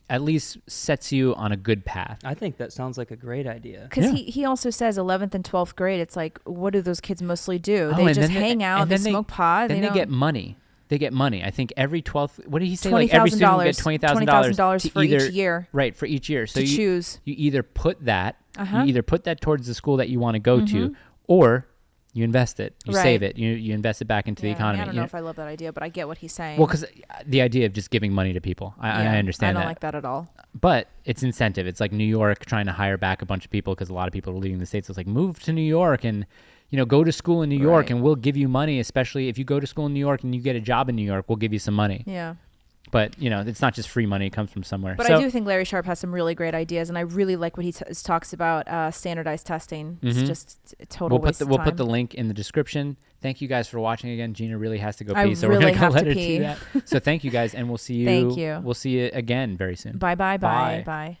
at least sets you on a good path. I think that sounds like a great idea. Because Yeah. he also says 11th and 12th grade, it's like, what do those kids mostly do? Oh, They and just then hang out, and they then smoke pot. Then they get money. they get money. I think every 12th, what did he say? Like every student will get $20,000 for either, each year. Right, for each year. So to choose. You either put that, Uh-huh. you either put that towards the school that you want to go to, or you invest it, you Right. save it, you invest it back into the economy. I don't know if I love that idea, but I get what he's saying. Well, because the idea of just giving money to people, I understand that. I don't like that at all. But it's incentive. It's like New York trying to hire back a bunch of people because a lot of people are leaving the States. So it's like, move to New York and, go to school in New York and we'll give you money, especially if you go to school in New York and you get a job in New York, we'll give you some money. Yeah. But, it's not just free money. It comes from somewhere. But I do think Larry Sharp has some really great ideas, and I really like what he talks about standardized testing. It's just a total waste of time. We'll put the link in the description. Thank you guys for watching again. Gina really has to go I pee, so really we're going to have let to her pee. do that. So thank you guys, and we'll see you. Thank you. We'll see you again very soon. Bye. Bye. Bye.